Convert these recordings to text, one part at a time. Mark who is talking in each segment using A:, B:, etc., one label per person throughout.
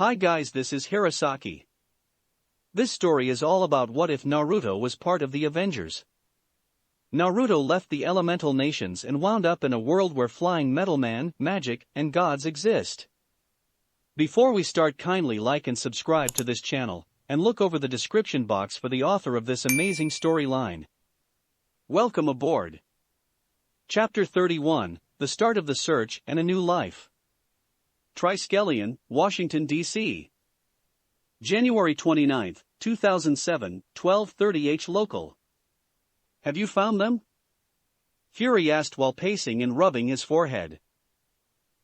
A: Hi guys, this is Hirosaki. This story is all about what if Naruto was part of the Avengers. Naruto left the elemental nations and wound up in a world where flying metal man, magic, and gods exist. Before we start, kindly like and subscribe to this channel, and look over the description box for the author of this amazing storyline. Welcome aboard. Chapter 31, The Start of the Search and a New Life. Triskelion, Washington, D.C. January 29, 2007, 12:30 local. Have you found them? Fury asked while pacing and rubbing his forehead.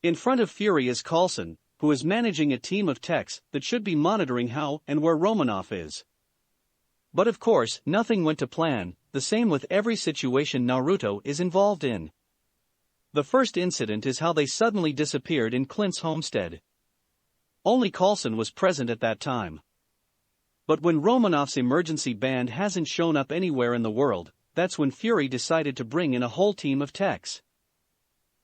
A: In front of Fury is Coulson, who is managing a team of techs that should be monitoring how and where Romanoff is. But of course, nothing went to plan, the same with every situation Naruto is involved in. The first incident is how they suddenly disappeared in Clint's homestead. Only Coulson was present at that time. But when Romanoff's emergency band hasn't shown up anywhere in the world, that's when Fury decided to bring in a whole team of techs.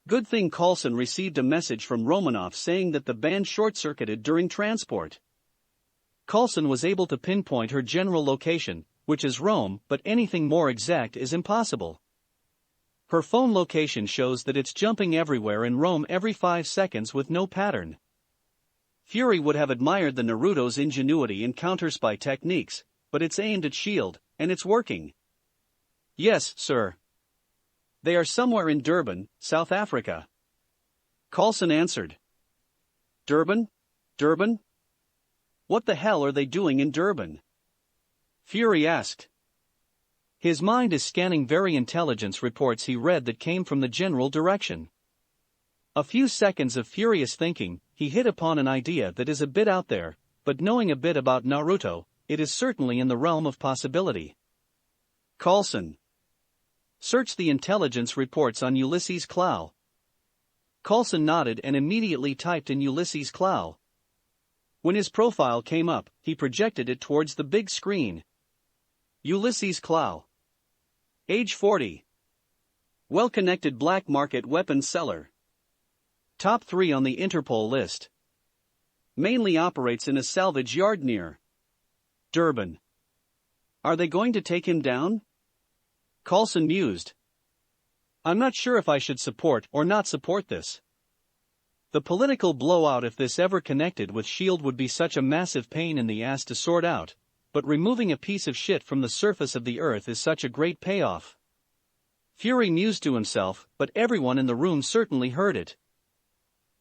A: Good thing Coulson received a message from Romanoff saying that the band short-circuited during transport. Coulson was able to pinpoint her general location, which is Rome, but anything more exact is impossible. Her phone location shows that it's jumping everywhere in Rome every 5 seconds with no pattern. Fury would have admired the Naruto's ingenuity in counter-spy techniques, but it's aimed at S.H.I.E.L.D., and it's working. Yes, sir. They are somewhere in Durban, South Africa. Coulson answered. Durban? Durban? What the hell are they doing in Durban? Fury asked. His mind is scanning very intelligence reports he read that came from the general direction. A few seconds of furious thinking, he hit upon an idea that is a bit out there, but knowing a bit about Naruto, it is certainly in the realm of possibility. Coulson. Search the intelligence reports on Ulysses Clow. Coulson nodded and immediately typed in Ulysses Clow. When his profile came up, he projected it towards the big screen. Ulysses Clow. Age 40. Well-connected black market weapons seller. Top 3 on the Interpol list. Mainly operates in a salvage yard near Durban. Are they going to take him down? Coulson mused. I'm not sure if I should support or not support this. The political blowout if this ever connected with S.H.I.E.L.D. would be such a massive pain in the ass to sort out, but removing a piece of shit from the surface of the earth is such a great payoff. Fury mused to himself, but everyone in the room certainly heard it.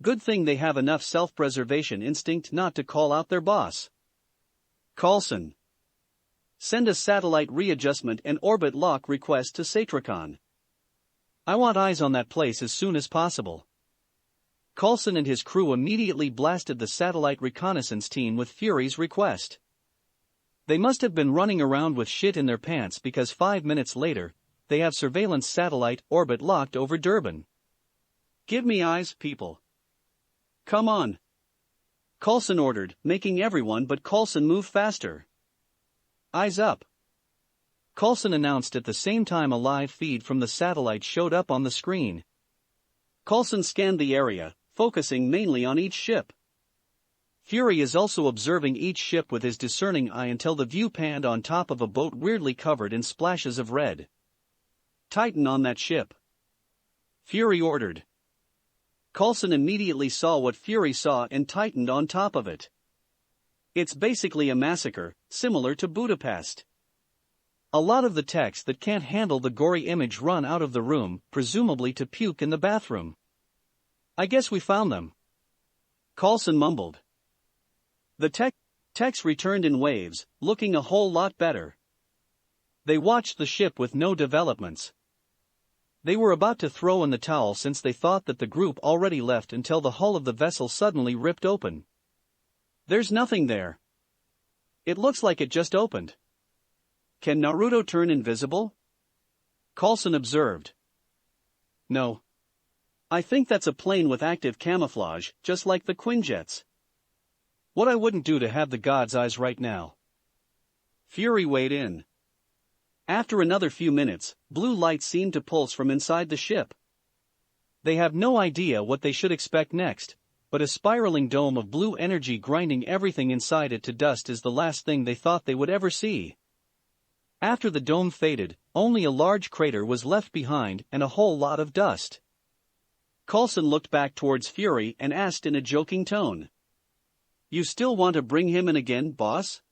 A: Good thing they have enough self-preservation instinct not to call out their boss. Coulson. Send a satellite readjustment and orbit lock request to Satricon. I want eyes on that place as soon as possible. Coulson and his crew immediately blasted the satellite reconnaissance team with Fury's request. They must have been running around with shit in their pants because 5 minutes later, they have surveillance satellite orbit locked over Durban. Give me eyes, people. Come on. Coulson ordered, making everyone but Coulson move faster. Eyes up. Coulson announced at the same time a live feed from the satellite showed up on the screen. Coulson scanned the area, focusing mainly on each ship. Fury is also observing each ship with his discerning eye until the view panned on top of a boat weirdly covered in splashes of red. Tighten on that ship. Fury ordered. Coulson immediately saw what Fury saw and tightened on top of it. It's basically a massacre, similar to Budapest. A lot of the techs that can't handle the gory image run out of the room, presumably to puke in the bathroom. I guess we found them. Coulson mumbled. The techs returned in waves, looking a whole lot better. They watched the ship with no developments. They were about to throw in the towel since they thought that the group already left until the hull of the vessel suddenly ripped open. There's nothing there. It looks like it just opened. Can Naruto turn invisible? Coulson observed. No. I think that's a plane with active camouflage, just like the Quinjets. What I wouldn't do to have the god's eyes right now. Fury weighed in. After another few minutes, blue light seemed to pulse from inside the ship. They have no idea what they should expect next, but a spiraling dome of blue energy grinding everything inside it to dust is the last thing they thought they would ever see. After the dome faded, only a large crater was left behind and a whole lot of dust. Coulson looked back towards Fury and asked in a joking tone, "You still want to bring him in again, boss?"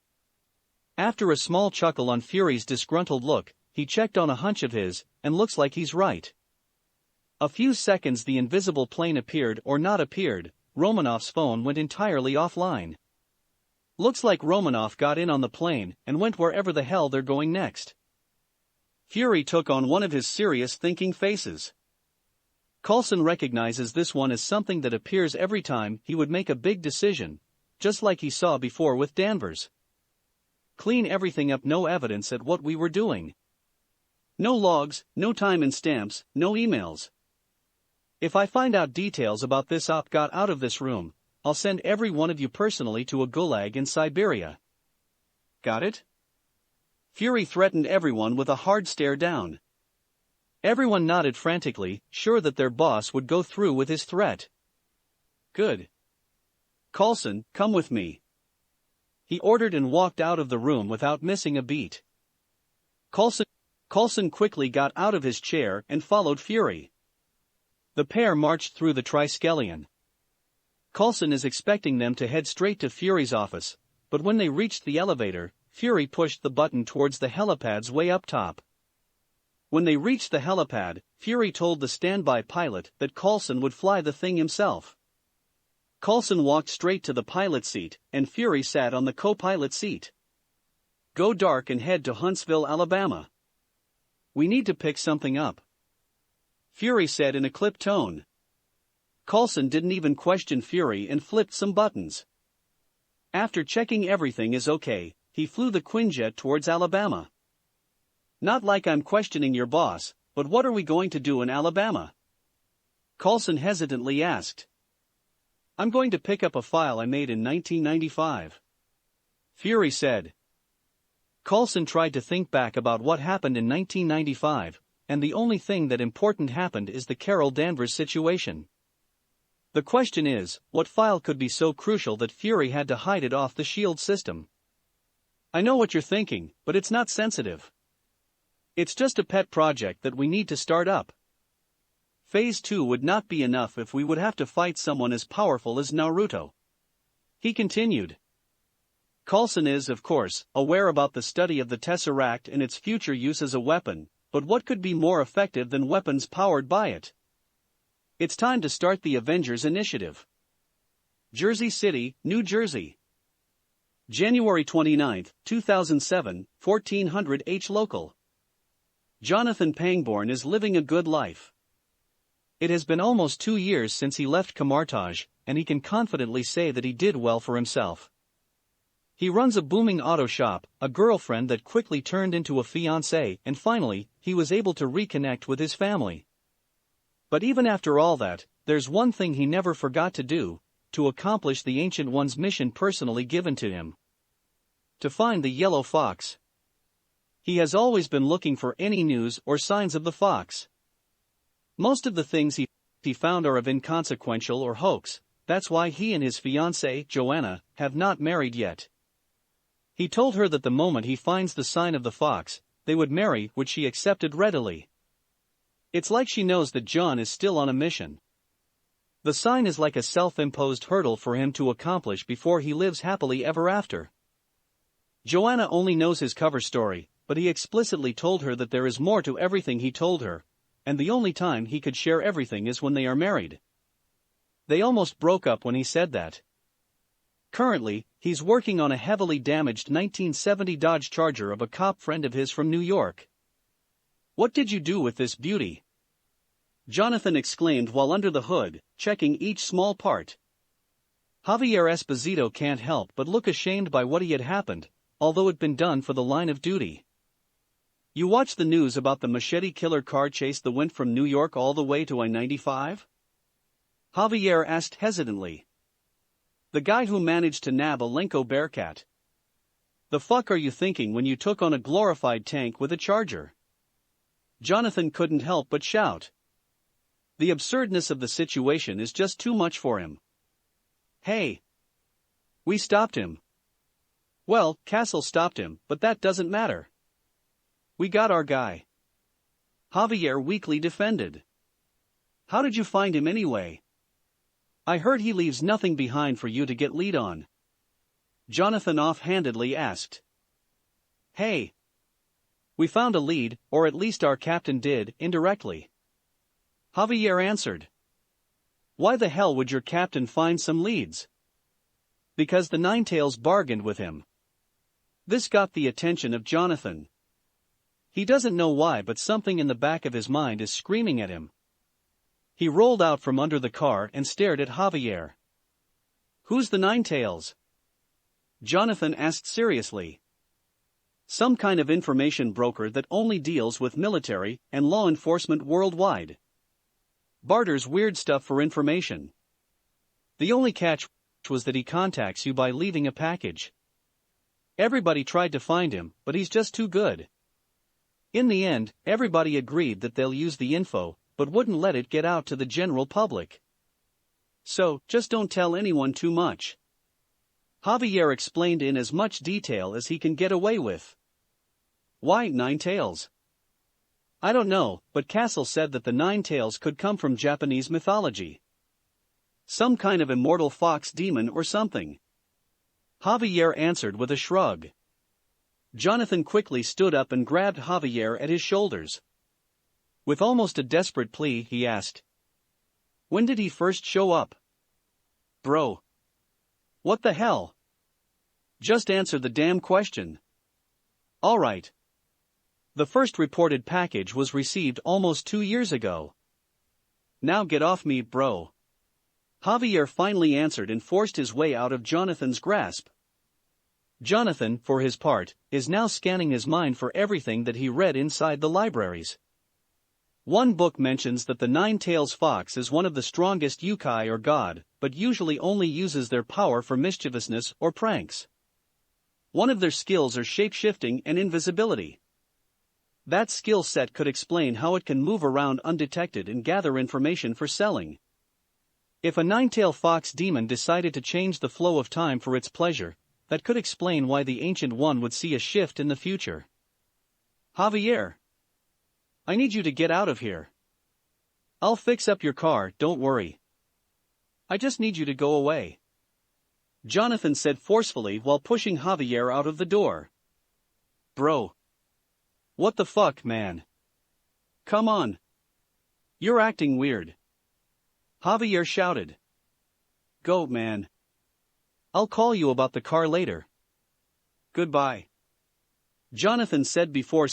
A: After a small chuckle on Fury's disgruntled look, he checked on a hunch of his, and looks like he's right. A few seconds the invisible plane appeared or not appeared, Romanoff's phone went entirely offline. Looks like Romanoff got in on the plane and went wherever the hell they're going next. Fury took on one of his serious thinking faces. Coulson recognizes this one as something that appears every time he would make a big decision, just like he saw before with Danvers. Clean everything up, no evidence at what we were doing. No logs, no time and stamps, no emails. If I find out details about this op got out of this room, I'll send every one of you personally to a gulag in Siberia. Got it? Fury threatened everyone with a hard stare down. Everyone nodded frantically, sure that their boss would go through with his threat. Good. Coulson, come with me. He ordered and walked out of the room without missing a beat. Coulson quickly got out of his chair and followed Fury. The pair marched through the Triskelion. Coulson is expecting them to head straight to Fury's office, but when they reached the elevator, Fury pushed the button towards the helipad's way up top. When they reached the helipad, Fury told the standby pilot that Coulson would fly the thing himself. Coulson walked straight to the pilot seat, and Fury sat on the co-pilot seat. Go dark and head to Huntsville, Alabama. We need to pick something up, Fury said in a clipped tone. Coulson didn't even question Fury and flipped some buttons. After checking everything is okay, he flew the Quinjet towards Alabama. Not like I'm questioning your boss, but what are we going to do in Alabama? Coulson hesitantly asked. I'm going to pick up a file I made in 1995. Fury said. Coulson tried to think back about what happened in 1995, and the only thing that important happened is the Carol Danvers situation. The question is, what file could be so crucial that Fury had to hide it off the SHIELD system? I know what you're thinking, but it's not sensitive. It's just a pet project that we need to start up. Phase 2 would not be enough if we would have to fight someone as powerful as Naruto. He continued. Coulson is, of course, aware about the study of the Tesseract and its future use as a weapon, but what could be more effective than weapons powered by it? It's time to start the Avengers initiative. Jersey City, New Jersey. January 29, 2007, 1400 H local. Jonathan Pangborn is living a good life. It has been almost 2 years since he left Camartage, and he can confidently say that he did well for himself. He runs a booming auto shop, a girlfriend that quickly turned into a fiancée, and finally, he was able to reconnect with his family. But even after all that, there's one thing he never forgot to do, to accomplish the Ancient One's mission personally given to him. To find the yellow fox. He has always been looking for any news or signs of the fox. Most of the things he found are of inconsequential or hoax, that's why he and his fiancée, Joanna, have not married yet. He told her that the moment he finds the sign of the fox, they would marry, which she accepted readily. It's like she knows that John is still on a mission. The sign is like a self-imposed hurdle for him to accomplish before he lives happily ever after. Joanna only knows his cover story, but he explicitly told her that there is more to everything he told her, and the only time he could share everything is when they are married. They almost broke up when he said that. Currently, he's working on a heavily damaged 1970 Dodge Charger of a cop friend of his from New York. What did you do with this beauty? Jonathan exclaimed while under the hood, checking each small part. Javier Esposito can't help but look ashamed by what he had happened, although it'd been done for the line of duty. You watched the news about the machete killer car chase that went from New York all the way to I-95? Javier asked hesitantly. The guy who managed to nab a Lenko Bearcat. The fuck are you thinking when you took on a glorified tank with a Charger? Jonathan couldn't help but shout. The absurdness of the situation is just too much for him. Hey! We stopped him. Well, Castle stopped him, but that doesn't matter. We got our guy. Javier weakly defended. How did you find him anyway? I heard he leaves nothing behind for you to get lead on. Jonathan offhandedly asked. Hey! We found a lead, or at least our captain did, indirectly. Javier answered. Why the hell would your captain find some leads? Because the Ninetales bargained with him. This got the attention of Jonathan. He doesn't know why, but something in the back of his mind is screaming at him. He rolled out from under the car and stared at Javier. Who's the Ninetales? Jonathan asked seriously. Some kind of information broker that only deals with military and law enforcement worldwide. Barters weird stuff for information. The only catch was that he contacts you by leaving a package. Everybody tried to find him, but he's just too good. In the end, everybody agreed that they'll use the info, but wouldn't let it get out to the general public. So, just don't tell anyone too much. Javier explained in as much detail as he can get away with. Why Ninetales? I don't know, but Castle said that the Ninetales could come from Japanese mythology. Some kind of immortal fox demon or something. Javier answered with a shrug. Jonathan quickly stood up and grabbed Javier at his shoulders. With almost a desperate plea, he asked. When did he first show up? Bro. What the hell? Just answer the damn question. All right. The first reported package was received almost 2 years ago. Now get off me, bro. Javier finally answered and forced his way out of Jonathan's grasp. Jonathan, for his part, is now scanning his mind for everything that he read inside the libraries. One book mentions that the Ninetales fox is one of the strongest yokai or god, but usually only uses their power for mischievousness or pranks. One of their skills are shape-shifting and invisibility. That skill set could explain how it can move around undetected and gather information for selling. If a nine-tailed fox demon decided to change the flow of time for its pleasure, that could explain why the Ancient One would see a shift in the future. Javier, I need you to get out of here. I'll fix up your car, don't worry. I just need you to go away. Jonathan said forcefully while pushing Javier out of the door. Bro. What the fuck, man? Come on. You're acting weird. Javier shouted. Go, man. I'll call you about the car later. Goodbye. Jonathan said before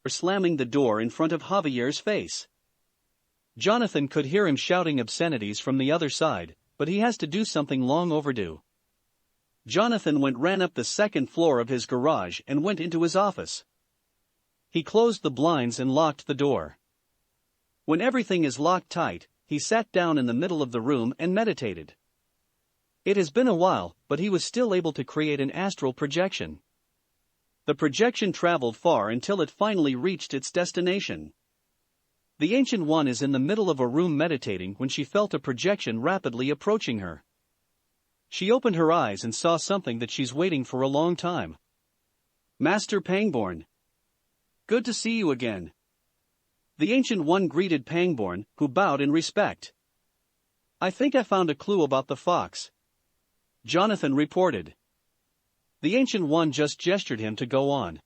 A: slamming the door in front of Javier's face. Jonathan could hear him shouting obscenities from the other side, but he has to do something long overdue. Jonathan ran up the second floor of his garage and went into his office. He closed the blinds and locked the door. When everything is locked tight, he sat down in the middle of the room and meditated. It has been a while, but he was still able to create an astral projection. The projection traveled far until it finally reached its destination. The Ancient One is in the middle of a room meditating when she felt a projection rapidly approaching her. She opened her eyes and saw something that she's waiting for a long time. Master Pangborn. Good to see you again. The Ancient One greeted Pangborn, who bowed in respect. I think I found a clue about the fox. Jonathan reported. The Ancient One just gestured him to go on.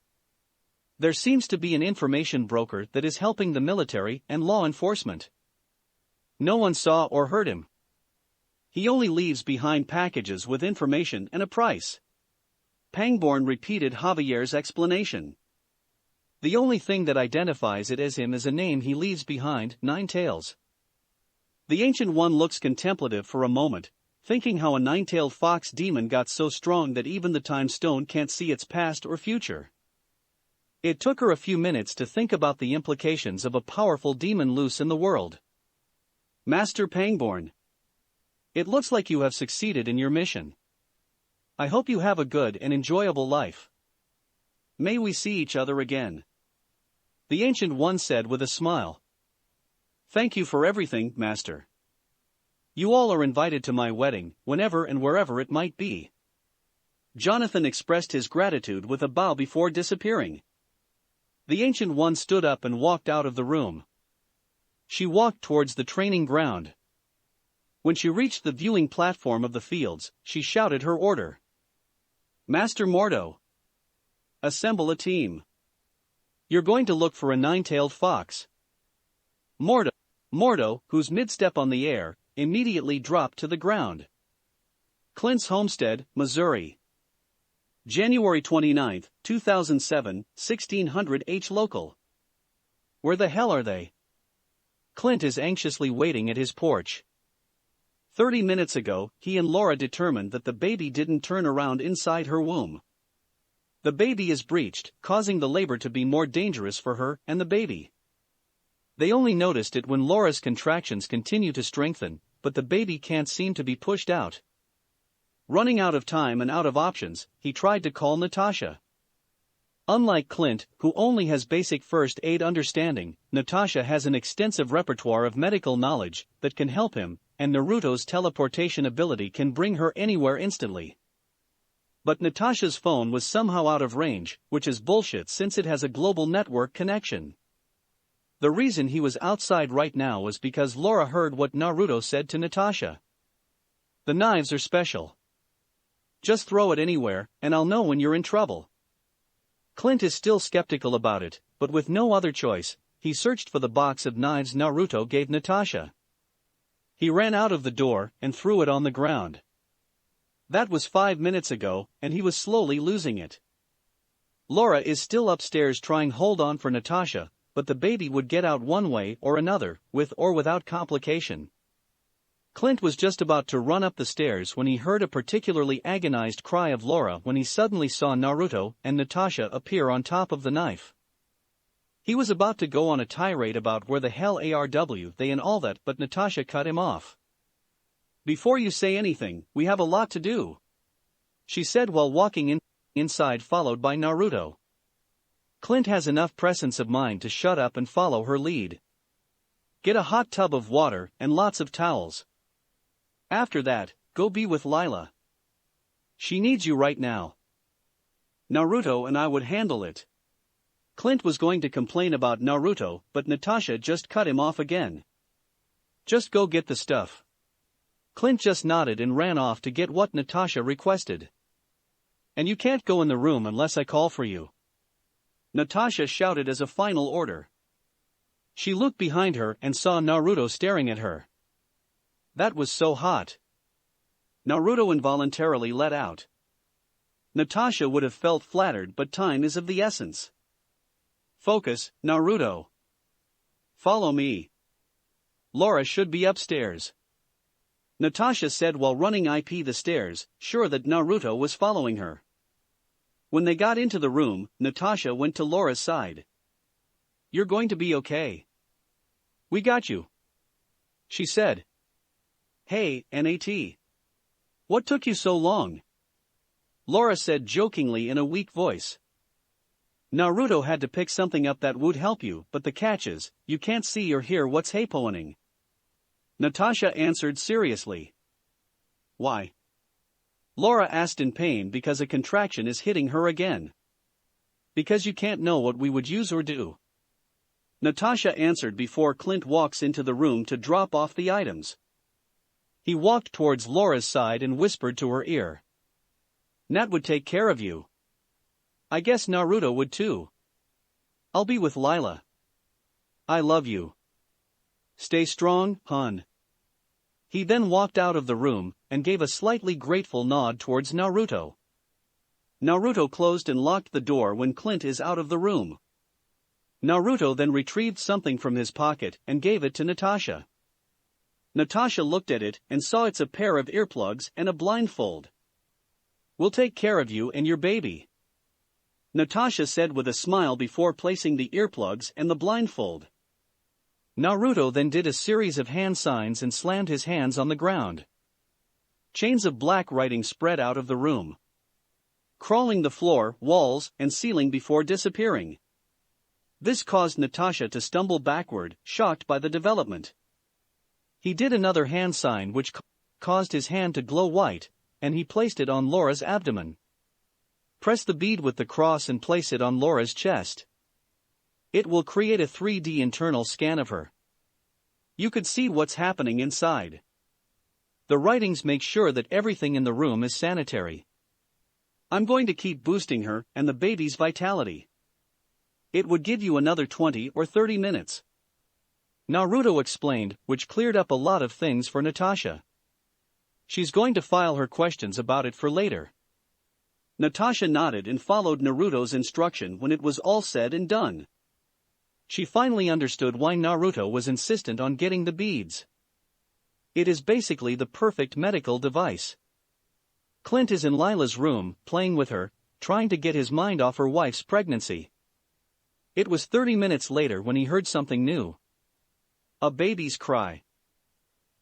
A: There seems to be an information broker that is helping the military and law enforcement. No one saw or heard him. He only leaves behind packages with information and a price. Pangborn repeated Javier's explanation. The only thing that identifies it as him is a name he leaves behind, Ninetales. The Ancient One looks contemplative for a moment, thinking how a nine-tailed fox demon got so strong that even the time stone can't see its past or future. It took her a few minutes to think about the implications of a powerful demon loose in the world. Master Pangborn. It looks like you have succeeded in your mission. I hope you have a good and enjoyable life. May we see each other again. The Ancient One said with a smile. Thank you for everything, Master. You all are invited to my wedding, whenever and wherever it might be. Jonathan expressed his gratitude with a bow before disappearing. The Ancient One stood up and walked out of the room. She walked towards the training ground. When she reached the viewing platform of the fields, she shouted her order. Master Mordo. Assemble a team. You're going to look for a nine-tailed fox. Mordo, whose mid-step on the air, immediately dropped to the ground. Clint's Homestead, Missouri. January 29, 2007, 1600 H local. Where the hell are they? Clint is anxiously waiting at his porch. 30 minutes ago, he and Laura determined that the baby didn't turn around inside her womb. The baby is breached, causing the labor to be more dangerous for her and the baby. They only noticed it when Laura's contractions continue to strengthen, but the baby can't seem to be pushed out. Running out of time and out of options, he tried to call Natasha. Unlike Clint, who only has basic first aid understanding, Natasha has an extensive repertoire of medical knowledge that can help him, and Naruto's teleportation ability can bring her anywhere instantly. But Natasha's phone was somehow out of range, which is bullshit since it has a global network connection. The reason he was outside right now was because Laura heard what Naruto said to Natasha. The knives are special. Just throw it anywhere, and I'll know when you're in trouble. Clint is still skeptical about it, but with no other choice, he searched for the box of knives Naruto gave Natasha. He ran out of the door and threw it on the ground. That was 5 minutes ago, and he was slowly losing it. Laura is still upstairs trying hold on for Natasha, but the baby would get out one way or another, with or without complication. Clint was just about to run up the stairs when he heard a particularly agonized cry of Laura when he suddenly saw Naruto and Natasha appear on top of the knife. He was about to go on a tirade about where the hell ARW they and all that, but Natasha cut him off. Before you say anything, we have a lot to do, she said while walking inside followed by Naruto. Clint has enough presence of mind to shut up and follow her lead. Get a hot tub of water and lots of towels. After that, go be with Lila. She needs you right now. Naruto and I would handle it. Clint was going to complain about Naruto, but Natasha just cut him off again. Just go get the stuff. Clint just nodded and ran off to get what Natasha requested. And you can't go in the room unless I call for you, Natasha shouted as a final order. She looked behind her and saw Naruto staring at her. That was so hot. Naruto involuntarily let out. Natasha would have felt flattered, but time is of the essence. Focus, Naruto. Follow me. Laura should be upstairs, Natasha said while running the stairs, sure that Naruto was following her. When they got into the room, Natasha went to Laura's side. You're going to be okay. We got you, she said. Hey, Nat. What took you so long? Laura said jokingly in a weak voice. Naruto had to pick something up that would help you, but the catch is, you can't see or hear what's happening, Natasha answered seriously. Why? Laura asked in pain because a contraction is hitting her again. Because you can't know what we would use or do, Natasha answered before Clint walks into the room to drop off the items. He walked towards Laura's side and whispered to her ear. Nat would take care of you. I guess Naruto would too. I'll be with Lila. I love you. Stay strong, hun. He then walked out of the room and gave a slightly grateful nod towards Naruto. Naruto closed and locked the door when Clint is out of the room. Naruto then retrieved something from his pocket and gave it to Natasha. Natasha looked at it and saw it's a pair of earplugs and a blindfold. We'll take care of you and your baby, Natasha said with a smile before placing the earplugs and the blindfold. Naruto then did a series of hand signs and slammed his hands on the ground. Chains of black writing spread out of the room, crawling the floor, walls, and ceiling before disappearing. This caused Natasha to stumble backward, shocked by the development. He did another hand sign which caused his hand to glow white, and he placed it on Laura's abdomen. Press the bead with the cross and place it on Laura's chest. It will create a 3D internal scan of her. You could see what's happening inside. The writings make sure that everything in the room is sanitary. I'm going to keep boosting her and the baby's vitality. It would give you another 20 or 30 minutes. Naruto explained, which cleared up a lot of things for Natasha. She's going to file her questions about it for later. Natasha nodded and followed Naruto's instruction when it was all said and done. She finally understood why Naruto was insistent on getting the beads. It is basically the perfect medical device. Clint is in Lila's room, playing with her, trying to get his mind off her wife's pregnancy. It was 30 minutes later when he heard something new. A baby's cry.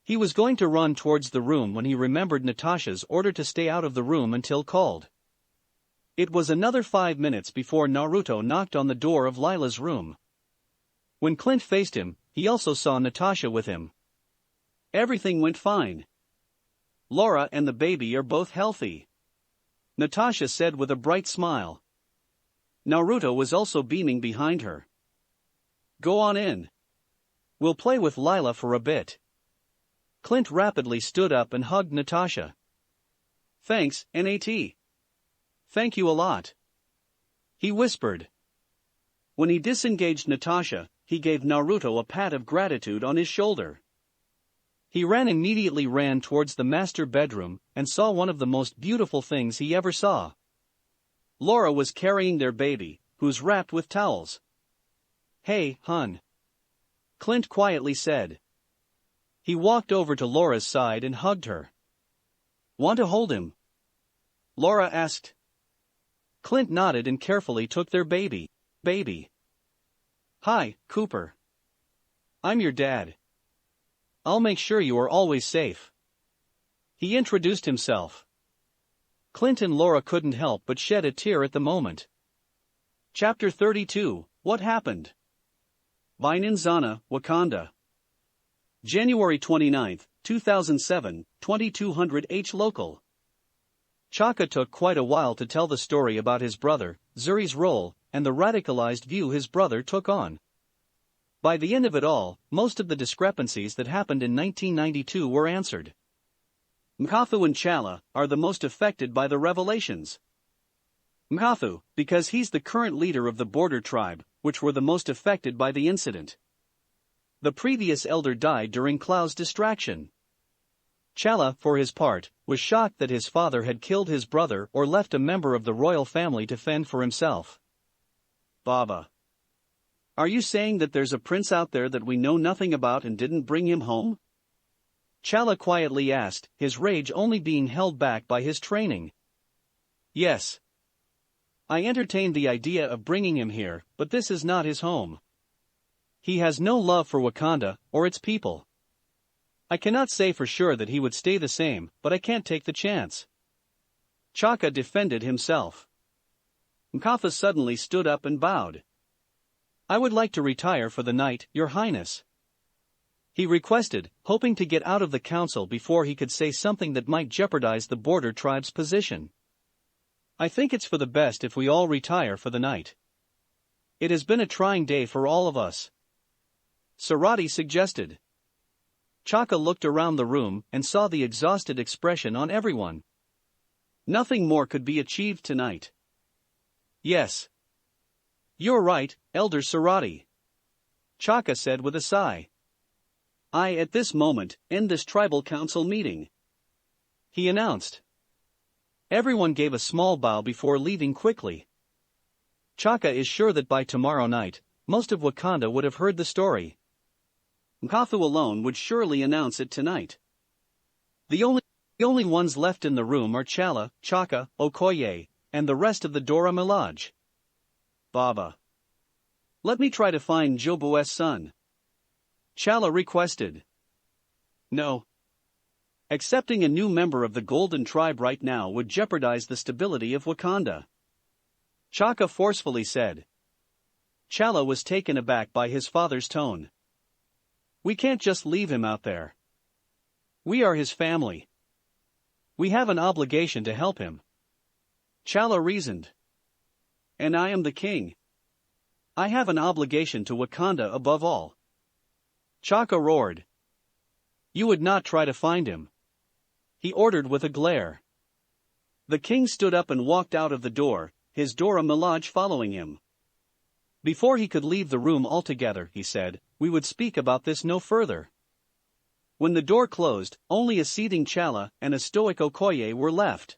A: He was going to run towards the room when he remembered Natasha's order to stay out of the room until called. It was another 5 minutes before Naruto knocked on the door of Lila's room. When Clint faced him, he also saw Natasha with him. Everything went fine. Laura and the baby are both healthy, Natasha said with a bright smile. Naruto was also beaming behind her. Go on in. We'll play with Lila for a bit. Clint rapidly stood up and hugged Natasha. Thanks, Nat. Thank you a lot. He whispered. When he disengaged Natasha, he gave Naruto a pat of gratitude on his shoulder. He immediately ran towards the master bedroom and saw one of the most beautiful things he ever saw. Laura was carrying their baby, who's wrapped with towels. Hey, hun. Clint quietly said. He walked over to Laura's side and hugged her. Want to hold him? Laura asked. Clint nodded and carefully took their baby. Hi, Cooper. I'm your dad. I'll make sure you are always safe. He introduced himself. Clint and Laura couldn't help but shed a tear at the moment. Chapter 32, What Happened? By Ninzana, Wakanda. January 29, 2007, 2200 H local. Chaka took quite a while to tell the story about his brother, Zuri's role, and the radicalized view his brother took on. By the end of it all, most of the discrepancies that happened in 1992 were answered. Mkathu and Chala are the most affected by the revelations. Mkathu, because he's the current leader of the border tribe, which were the most affected by the incident. The previous elder died during Klau's distraction. Chala, for his part, was shocked that his father had killed his brother or left a member of the royal family to fend for himself. Baba. Are you saying that there's a prince out there that we know nothing about and didn't bring him home? Chala quietly asked, his rage only being held back by his training. Yes. I entertained the idea of bringing him here, but this is not his home. He has no love for Wakanda, or its people. I cannot say for sure that he would stay the same, but I can't take the chance. Chaka defended himself. Mkathu suddenly stood up and bowed. I would like to retire for the night, Your Highness. He requested, hoping to get out of the council before he could say something that might jeopardize the border tribe's position. I think it's for the best if we all retire for the night. It has been a trying day for all of us. Sarati suggested. Chaka looked around the room and saw the exhausted expression on everyone. Nothing more could be achieved tonight. Yes. You're right, Elder Sarati. Chaka said with a sigh. I at this moment end this tribal council meeting. He announced. Everyone gave a small bow before leaving quickly. Chaka is sure that by tomorrow night, most of Wakanda would have heard the story. Mkathu alone would surely announce it tonight. The only ones left in the room are Chala, Chaka, Okoye, and the rest of the Dora Milaje. Baba. Let me try to find Jobu's son. Chala requested. No. Accepting a new member of the Golden Tribe right now would jeopardize the stability of Wakanda. Chaka forcefully said. Chala was taken aback by his father's tone. We can't just leave him out there. We are his family. We have an obligation to help him. Chala reasoned. And I am the king. I have an obligation to Wakanda above all. Chaka roared. You would not try to find him. He ordered with a glare. The king stood up and walked out of the door, his Dora Milaje following him. Before he could leave the room altogether, he said, we would speak about this no further. When the door closed, only a seething Chala and a stoic Okoye were left.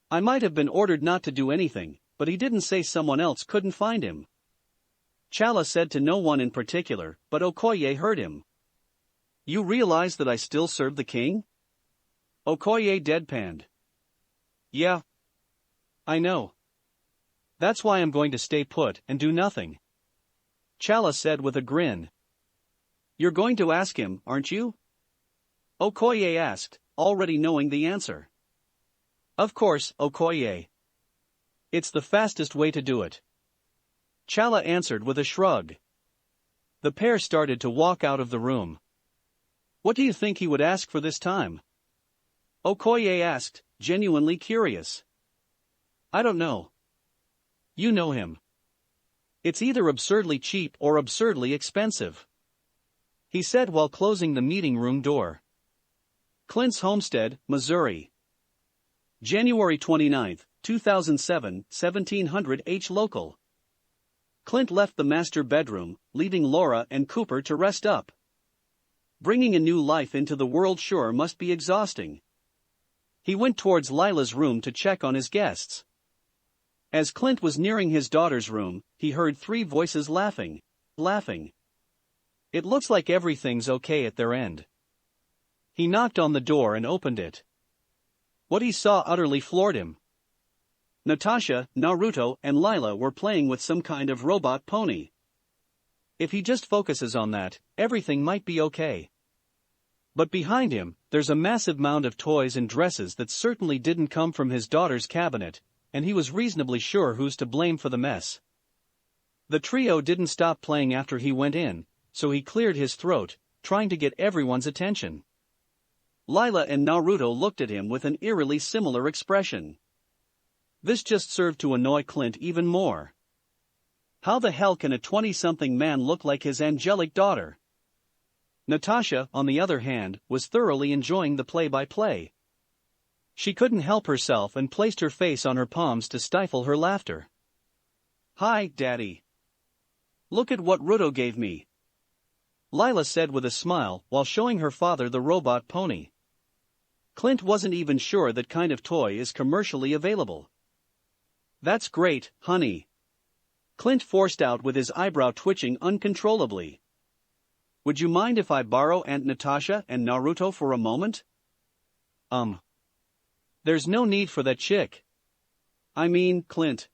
A: I might have been ordered not to do anything, but he didn't say someone else couldn't find him. Chala said to no one in particular, but Okoye heard him. You realize that I still serve the king? Okoye deadpanned. Yeah. I know. That's why I'm going to stay put and do nothing. Chala said with a grin. You're going to ask him, aren't you? Okoye asked, already knowing the answer. Of course, Okoye. It's the fastest way to do it. Chala answered with a shrug. The pair started to walk out of the room. What do you think he would ask for this time? Okoye asked, genuinely curious. I don't know. You know him. It's either absurdly cheap or absurdly expensive. He said while closing the meeting room door. Clint's Homestead, Missouri. January 29, 2007, 1700 H local. Clint left the master bedroom, leaving Laura and Cooper to rest up. Bringing a new life into the world sure must be exhausting. He went towards Lila's room to check on his guests. As Clint was nearing his daughter's room, he heard three voices laughing. It looks like everything's okay at their end. He knocked on the door and opened it. What he saw utterly floored him. Natasha, Naruto, and Lila were playing with some kind of robot pony. If he just focuses on that, everything might be okay. But behind him, there's a massive mound of toys and dresses that certainly didn't come from his daughter's cabinet, and he was reasonably sure who's to blame for the mess. The trio didn't stop playing after he went in, so he cleared his throat, trying to get everyone's attention. Lila and Naruto looked at him with an eerily similar expression. This just served to annoy Clint even more. How the hell can a 20-something man look like his angelic daughter? Natasha, on the other hand, was thoroughly enjoying the play-by-play. She couldn't help herself and placed her face on her palms to stifle her laughter. Hi, Daddy. Look at what Ruto gave me. Lila said with a smile while showing her father the robot pony. Clint wasn't even sure that kind of toy is commercially available. That's great, honey. Clint forced out with his eyebrow twitching uncontrollably. Would you mind if I borrow Aunt Natasha and Naruto for a moment? There's no need for that chick. I mean, Clint.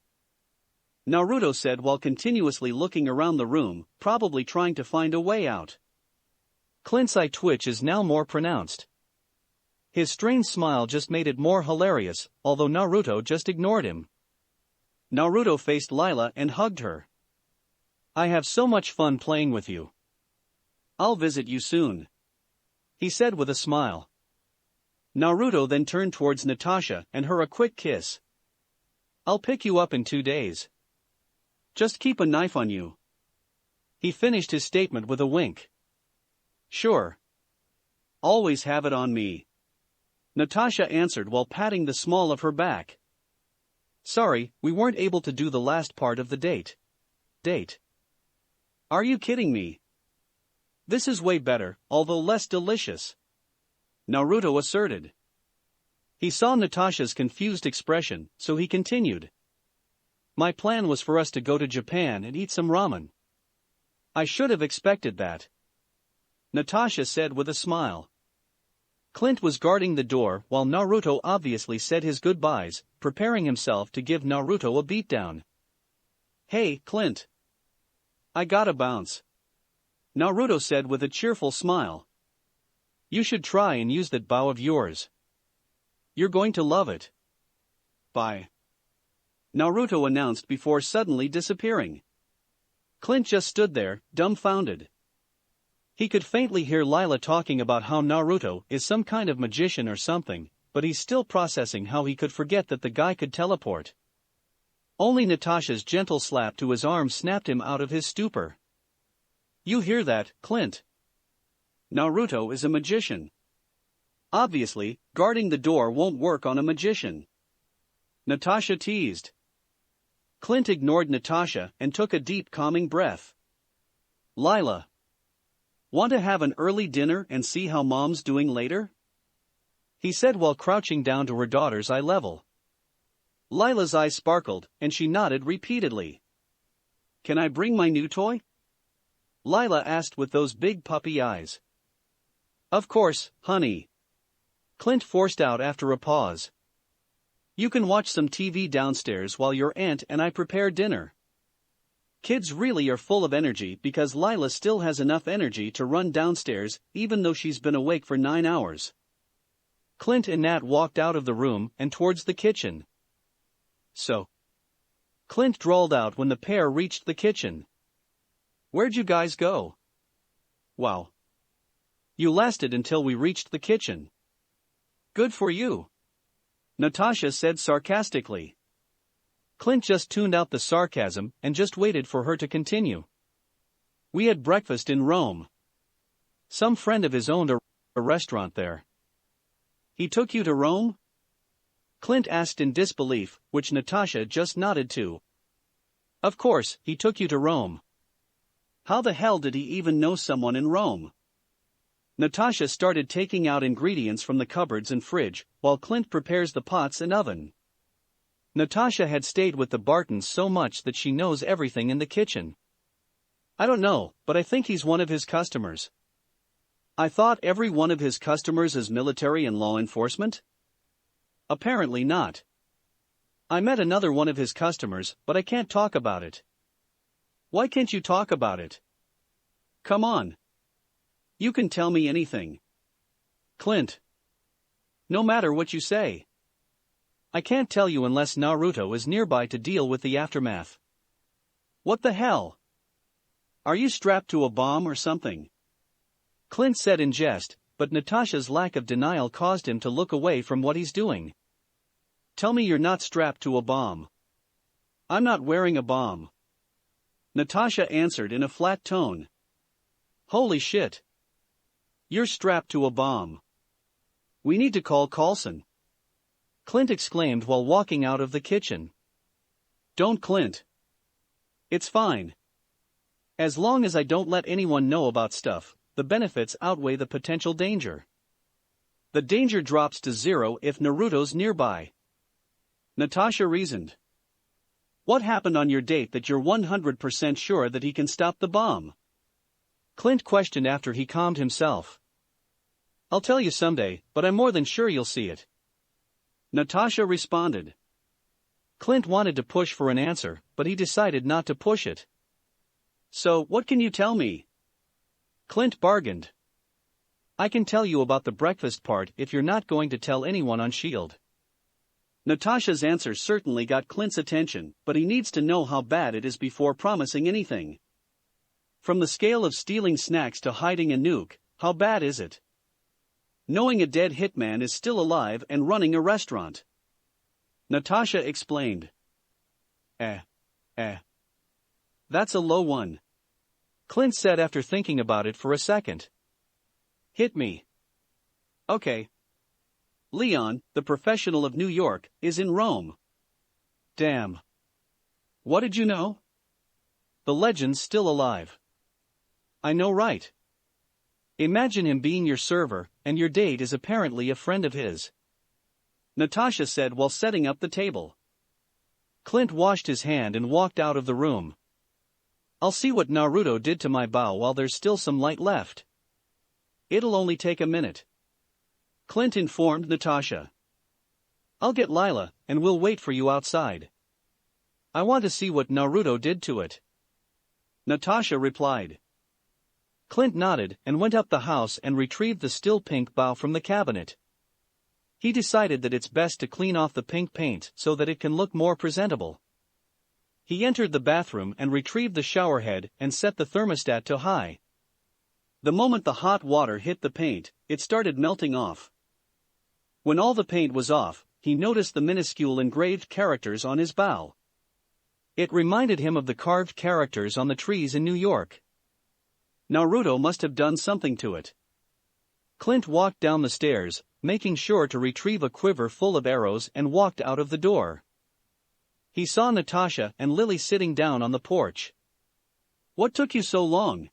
A: Naruto said while continuously looking around the room, probably trying to find a way out. Clint's eye twitch is now more pronounced. His strained smile just made it more hilarious, although Naruto just ignored him. Naruto faced Lila and hugged her. I have so much fun playing with you. I'll visit you soon, he said with a smile. Naruto then turned towards Natasha and her a quick kiss. I'll pick you up in 2 days. Just keep a knife on you. He finished his statement with a wink. Sure. Always have it on me. Natasha answered while patting the small of her back. Sorry, we weren't able to do the last part of the date. Are you kidding me? This is way better, although less delicious, Naruto asserted. He saw Natasha's confused expression, so he continued. My plan was for us to go to Japan and eat some ramen. I should have expected that, Natasha said with a smile. Clint was guarding the door while Naruto obviously said his goodbyes, preparing himself to give Naruto a beatdown. Hey, Clint. I gotta bounce, Naruto said with a cheerful smile. You should try and use that bow of yours. You're going to love it. Bye, Naruto announced before suddenly disappearing. Clint just stood there, dumbfounded. He could faintly hear Lila talking about how Naruto is some kind of magician or something, but he's still processing how he could forget that the guy could teleport. Only Natasha's gentle slap to his arm snapped him out of his stupor. You hear that, Clint? Naruto is a magician. Obviously, guarding the door won't work on a magician. Natasha teased. Clint ignored Natasha and took a deep calming breath. Lila. Want to have an early dinner and see how mom's doing later? He said while crouching down to her daughter's eye level. Lila's eyes sparkled, and she nodded repeatedly. Can I bring my new toy? Lila asked with those big puppy eyes. Of course, honey. Clint forced out after a pause. You can watch some TV downstairs while your aunt and I prepare dinner. Kids really are full of energy because Lila still has enough energy to run downstairs even though she's been awake for 9 hours. Clint and Nat walked out of the room and towards the kitchen. So? Clint drawled out when the pair reached the kitchen. Where'd you guys go? Wow. You lasted until we reached the kitchen. Good for you. Natasha said sarcastically. Clint just tuned out the sarcasm and just waited for her to continue. We had breakfast in Rome. Some friend of his owned a restaurant there. He took you to Rome? Clint asked in disbelief, which Natasha just nodded to. Of course, he took you to Rome. How the hell did he even know someone in Rome? Natasha started taking out ingredients from the cupboards and fridge, while Clint prepares the pots and oven. Natasha had stayed with the Bartons so much that she knows everything in the kitchen. I don't know, but I think he's one of his customers. I thought every one of his customers is military and law enforcement? Apparently not. I met another one of his customers, but I can't talk about it. Why can't you talk about it? Come on. You can tell me anything. Clint. No matter what you say. I can't tell you unless Naruto is nearby to deal with the aftermath. What the hell? Are you strapped to a bomb or something? Clint said in jest, but Natasha's lack of denial caused him to look away from what he's doing. Tell me you're not strapped to a bomb. I'm not wearing a bomb. Natasha answered in a flat tone. Holy shit. You're strapped to a bomb. We need to call Coulson. Clint exclaimed while walking out of the kitchen. Don't, Clint. It's fine. As long as I don't let anyone know about stuff, the benefits outweigh the potential danger. The danger drops to 0 if Naruto's nearby. Natasha reasoned. What happened on your date that you're 100% sure that he can stop the bomb? Clint questioned after he calmed himself. I'll tell you someday, but I'm more than sure you'll see it. Natasha responded. Clint wanted to push for an answer, but he decided not to push it. So, what can you tell me? Clint bargained. I can tell you about the breakfast part if you're not going to tell anyone on S.H.I.E.L.D. Natasha's answer certainly got Clint's attention, but he needs to know how bad it is before promising anything. From the scale of stealing snacks to hiding a nuke, how bad is it? Knowing a dead hitman is still alive and running a restaurant. Natasha explained. That's a low one. Clint said after thinking about it for a second. Hit me. Okay. Leon, the professional of New York, is in Rome. Damn. What did you know? The legend's still alive. I know, right? Imagine him being your server, and your date is apparently a friend of his. Natasha said while setting up the table. Clint washed his hand and walked out of the room. I'll see what Naruto did to my bow while there's still some light left. It'll only take a minute. Clint informed Natasha. I'll get Lila, and we'll wait for you outside. I want to see what Naruto did to it. Natasha replied. Clint nodded and went up the house and retrieved the still pink bow from the cabinet. He decided that it's best to clean off the pink paint so that it can look more presentable. He entered the bathroom and retrieved the shower head and set the thermostat to high. The moment the hot water hit the paint, it started melting off. When all the paint was off, he noticed the minuscule engraved characters on his bow. It reminded him of the carved characters on the trees in New York. Naruto must have done something to it. Clint walked down the stairs, making sure to retrieve a quiver full of arrows, and walked out of the door. He saw Natasha and Lily sitting down on the porch. "What took you so long?"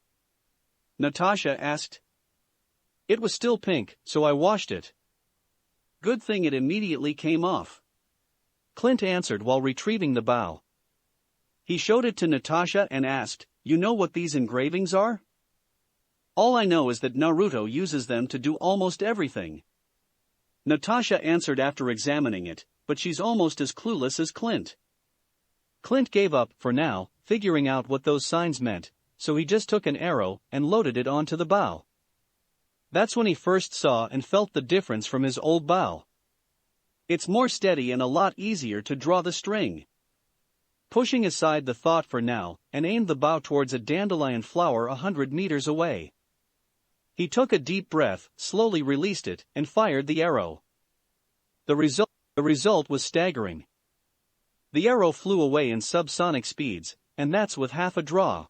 A: Natasha asked. "It was still pink, so I washed it." "Good thing it immediately came off," Clint answered while retrieving the bow. He showed it to Natasha and asked, "You know what these engravings are?" "All I know is that Naruto uses them to do almost everything," Natasha answered after examining it, but she's almost as clueless as Clint. Clint gave up, for now, figuring out what those signs meant, so he just took an arrow and loaded it onto the bow. That's when he first saw and felt the difference from his old bow. It's more steady and a lot easier to draw the string. Pushing aside the thought for now, and aimed the bow towards a dandelion flower 100 meters away. He took a deep breath, slowly released it, and fired the arrow. The result was staggering. The arrow flew away in subsonic speeds, and that's with half a draw.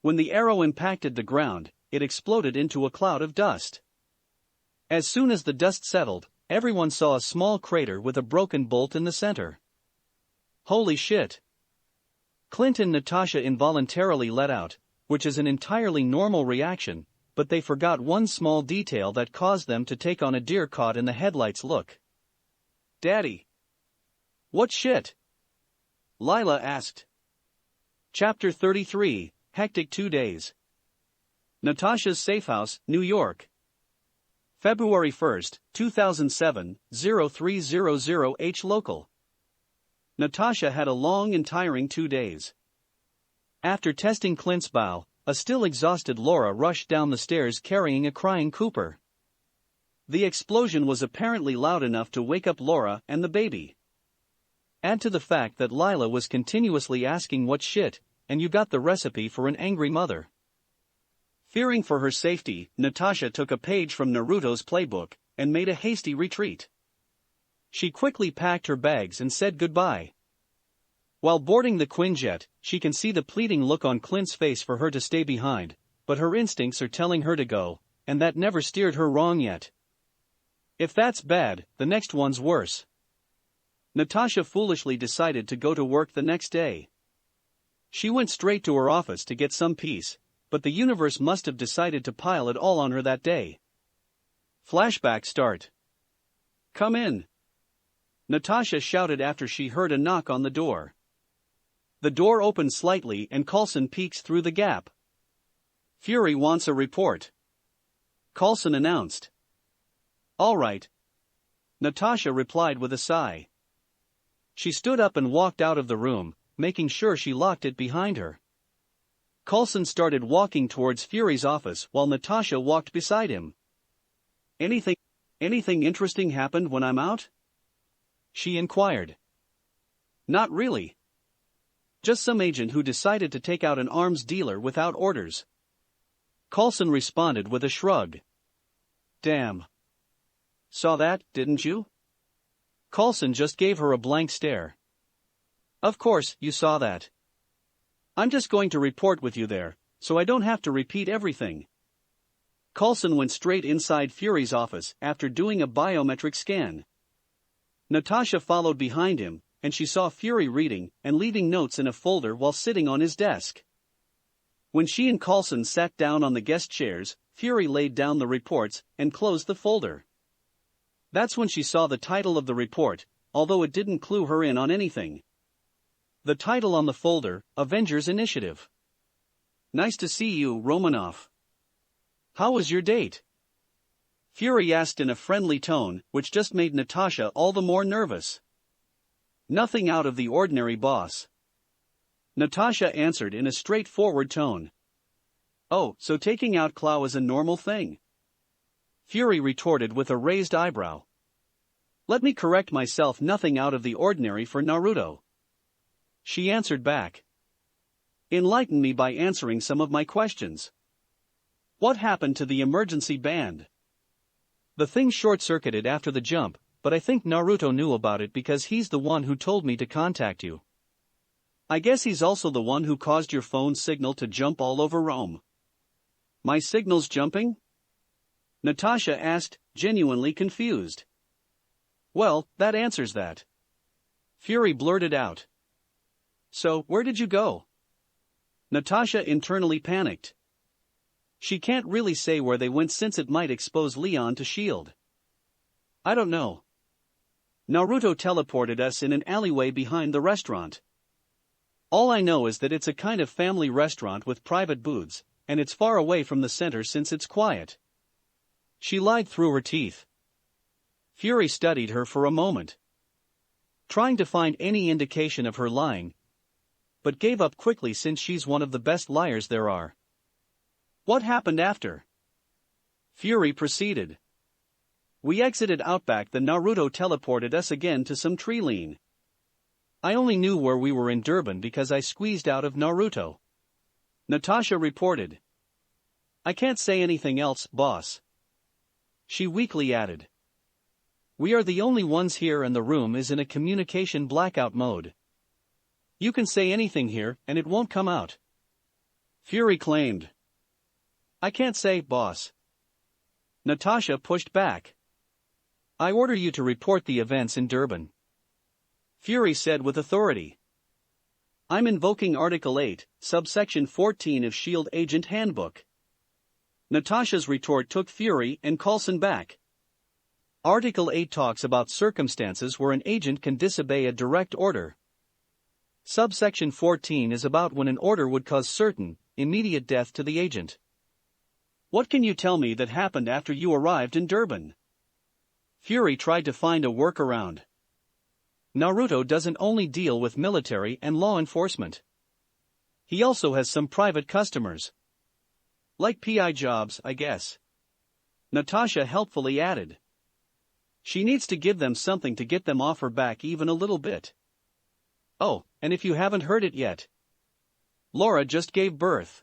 A: When the arrow impacted the ground, it exploded into a cloud of dust. As soon as the dust settled, everyone saw a small crater with a broken bolt in the center. Holy shit! Clint and Natasha involuntarily let out, which is an entirely normal reaction, but they forgot one small detail that caused them to take on a deer caught in the headlights look. "Daddy!" "What shit?" Lila asked. Chapter 33, Hectic 2 Days. Natasha's Safe House, New York. February 1, 2007, 0300H local. Natasha had a long and tiring 2 days. After testing Clint's bow, a still exhausted Laura rushed down the stairs carrying a crying Cooper. The explosion was apparently loud enough to wake up Laura and the baby. Add to the fact that Lila was continuously asking what shit, and you got the recipe for an angry mother. Fearing for her safety, Natasha took a page from Naruto's playbook and made a hasty retreat. She quickly packed her bags and said goodbye. While boarding the Quinjet, she can see the pleading look on Clint's face for her to stay behind, but her instincts are telling her to go, and that never steered her wrong yet. If that's bad, the next one's worse. Natasha foolishly decided to go to work the next day. She went straight to her office to get some peace, but the universe must have decided to pile it all on her that day. Flashback start. "Come in," Natasha shouted after she heard a knock on the door. The door opened slightly and Coulson peeks through the gap. "Fury wants a report," Coulson announced. "All right," Natasha replied with a sigh. She stood up and walked out of the room, making sure she locked it behind her. Coulson started walking towards Fury's office while Natasha walked beside him. Anything interesting happened when I'm out?" she inquired. "Not really. Just some agent who decided to take out an arms dealer without orders," Coulson responded with a shrug. "Damn. Saw that, didn't you?" Coulson just gave her a blank stare. "Of course, you saw that. I'm just going to report with you there, so I don't have to repeat everything." Coulson went straight inside Fury's office after doing a biometric scan. Natasha followed behind him, and she saw Fury reading and leaving notes in a folder while sitting on his desk. When she and Coulson sat down on the guest chairs, Fury laid down the reports and closed the folder. That's when she saw the title of the report, although it didn't clue her in on anything. The title on the folder, Avengers Initiative. "Nice to see you, Romanov. How was your date?" Fury asked in a friendly tone, which just made Natasha all the more nervous. "Nothing out of the ordinary, boss," Natasha answered in a straightforward tone. "Oh, so taking out Clow is a normal thing?" Fury retorted with a raised eyebrow. "Let me correct myself, nothing out of the ordinary for Naruto," she answered back. "Enlighten me by answering some of my questions." What happened to the emergency band? The thing short-circuited after the jump, but I think Naruto knew about it because he's the one who told me to contact you. I guess he's also the one who caused your phone signal to jump all over Rome. My signal's jumping? Natasha asked, genuinely confused. Well, that answers that. Fury blurted out. So, where did you go? Natasha internally panicked. She can't really say where they went since it might expose Leon to S.H.I.E.L.D. I don't know. Naruto teleported us in an alleyway behind the restaurant. All I know is that it's a kind of family restaurant with private booths, and it's far away from the center since it's quiet. She lied through her teeth. Fury studied her for a moment, trying to find any indication of her lying, but gave up quickly since she's one of the best liars there are. What happened after? Fury proceeded. We exited Outback, then Naruto teleported us again to some tree lean. I only knew where we were in Durban because I squeezed out of Naruto. Natasha reported. I can't say anything else, boss. She weakly added. We are the only ones here and the room is in a communication blackout mode. You can say anything here and it won't come out. Fury claimed. I can't say, boss. Natasha pushed back. I order you to report the events in Durban. Fury said with authority. I'm invoking Article 8, subsection 14 of S.H.I.E.L.D. Agent Handbook. Natasha's retort took Fury and Coulson back. Article 8 talks about circumstances where an agent can disobey a direct order. Subsection 14 is about when an order would cause certain, immediate death to the agent. What can you tell me that happened after you arrived in Durban? Fury tried to find a workaround. Naruto doesn't only deal with military and law enforcement. He also has some private customers. Like PI jobs, I guess. Natasha helpfully added. She needs to give them something to get them off her back even a little bit. Oh, and if you haven't heard it yet, Laura just gave birth.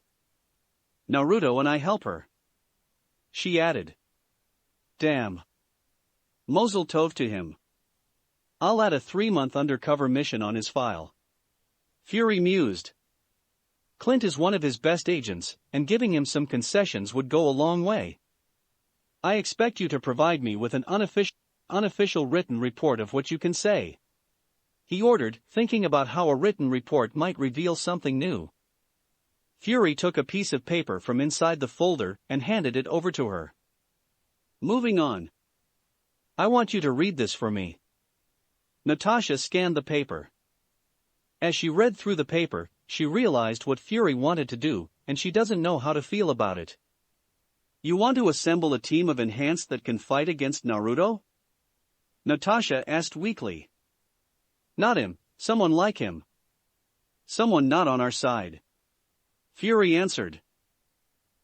A: Naruto and I help her. She added. Damn. Mazel tov to him. I'll add a 3-month undercover mission on his file. Fury mused. Clint is one of his best agents, and giving him some concessions would go a long way. I expect you to provide me with an unofficial written report of what you can say. He ordered, thinking about how a written report might reveal something new. Fury took a piece of paper from inside the folder and handed it over to her. Moving on. I want you to read this for me. Natasha scanned the paper. As she read through the paper, she realized what Fury wanted to do, and she doesn't know how to feel about it. You want to assemble a team of enhanced that can fight against Naruto? Natasha asked weakly. Not him, someone like him. Someone not on our side. Fury answered.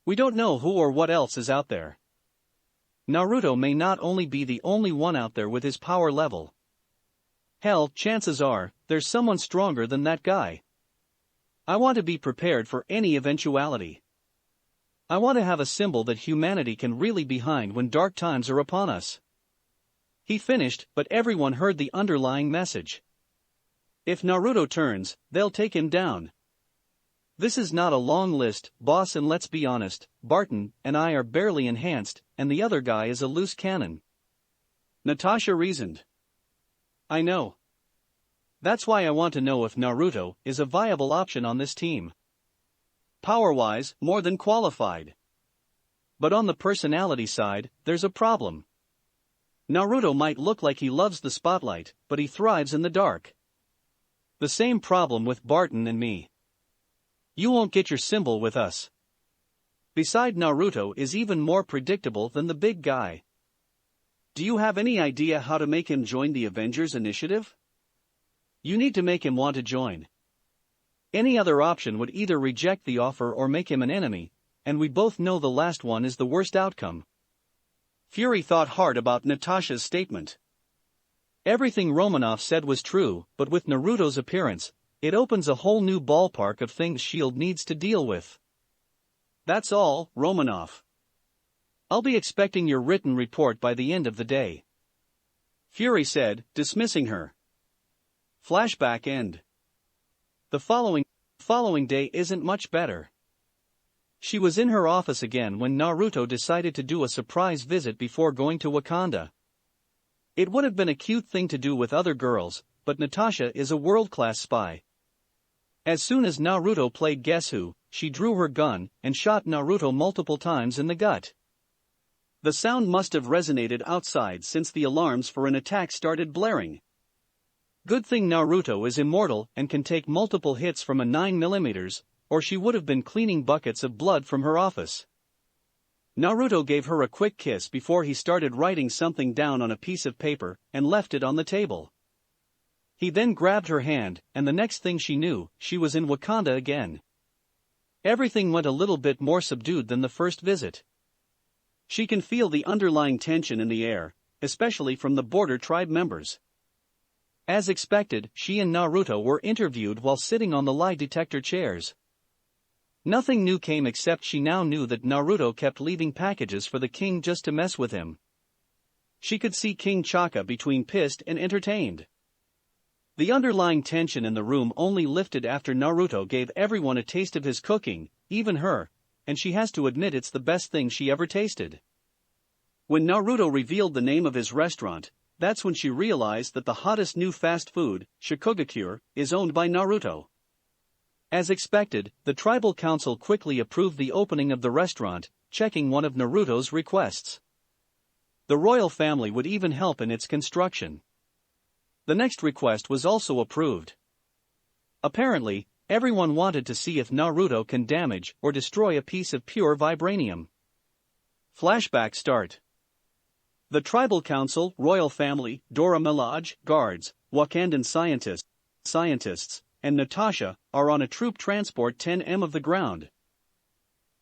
A: We don't know who or what else is out there. Naruto may not only be the only one out there with his power level. Hell, chances are, there's someone stronger than that guy. I want to be prepared for any eventuality. I want to have a symbol that humanity can really be behind when dark times are upon us. He finished, but everyone heard the underlying message. If Naruto turns, they'll take him down. This is not a long list, boss, and let's be honest, Barton and I are barely enhanced, and the other guy is a loose cannon. Natasha reasoned. I know. That's why I want to know if Naruto is a viable option on this team. Power-wise, more than qualified. But on the personality side, there's a problem. Naruto might look like he loves the spotlight, but he thrives in the dark. The same problem with Barton and me. You won't get your symbol with us. Beside, Naruto is even more predictable than the big guy. Do you have any idea how to make him join the Avengers initiative? You need to make him want to join. Any other option would either reject the offer or make him an enemy, and we both know the last one is the worst outcome. Fury thought hard about Natasha's statement. Everything Romanov said was true, but with Naruto's appearance, it opens a whole new ballpark of things S.H.I.E.L.D. needs to deal with. That's all, Romanov. I'll be expecting your written report by the end of the day, Fury said, dismissing her. Flashback end. The following day isn't much better. She was in her office again when Naruto decided to do a surprise visit before going to Wakanda. It would have been a cute thing to do with other girls, but Natasha is a world-class spy. As soon as Naruto played Guess Who, she drew her gun and shot Naruto multiple times in the gut. The sound must have resonated outside since the alarms for an attack started blaring. Good thing Naruto is immortal and can take multiple hits from a 9mm, or she would have been cleaning buckets of blood from her office. Naruto gave her a quick kiss before he started writing something down on a piece of paper and left it on the table. He then grabbed her hand, and the next thing she knew, she was in Wakanda again. Everything went a little bit more subdued than the first visit. She can feel the underlying tension in the air, especially from the border tribe members. As expected, she and Naruto were interviewed while sitting on the lie detector chairs. Nothing new came except she now knew that Naruto kept leaving packages for the king just to mess with him. She could see King Chaka between pissed and entertained. The underlying tension in the room only lifted after Naruto gave everyone a taste of his cooking, even her, and she has to admit it's the best thing she ever tasted. When Naruto revealed the name of his restaurant, that's when she realized that the hottest new fast food, Shikugakure, is owned by Naruto. As expected, the tribal council quickly approved the opening of the restaurant, checking one of Naruto's requests. The royal family would even help in its construction. The next request was also approved. Apparently, everyone wanted to see if Naruto can damage or destroy a piece of pure vibranium. Flashback start. The tribal council, royal family, Dora Milaje, guards, Wakandan scientists, and Natasha are on a troop transport 10 m of the ground.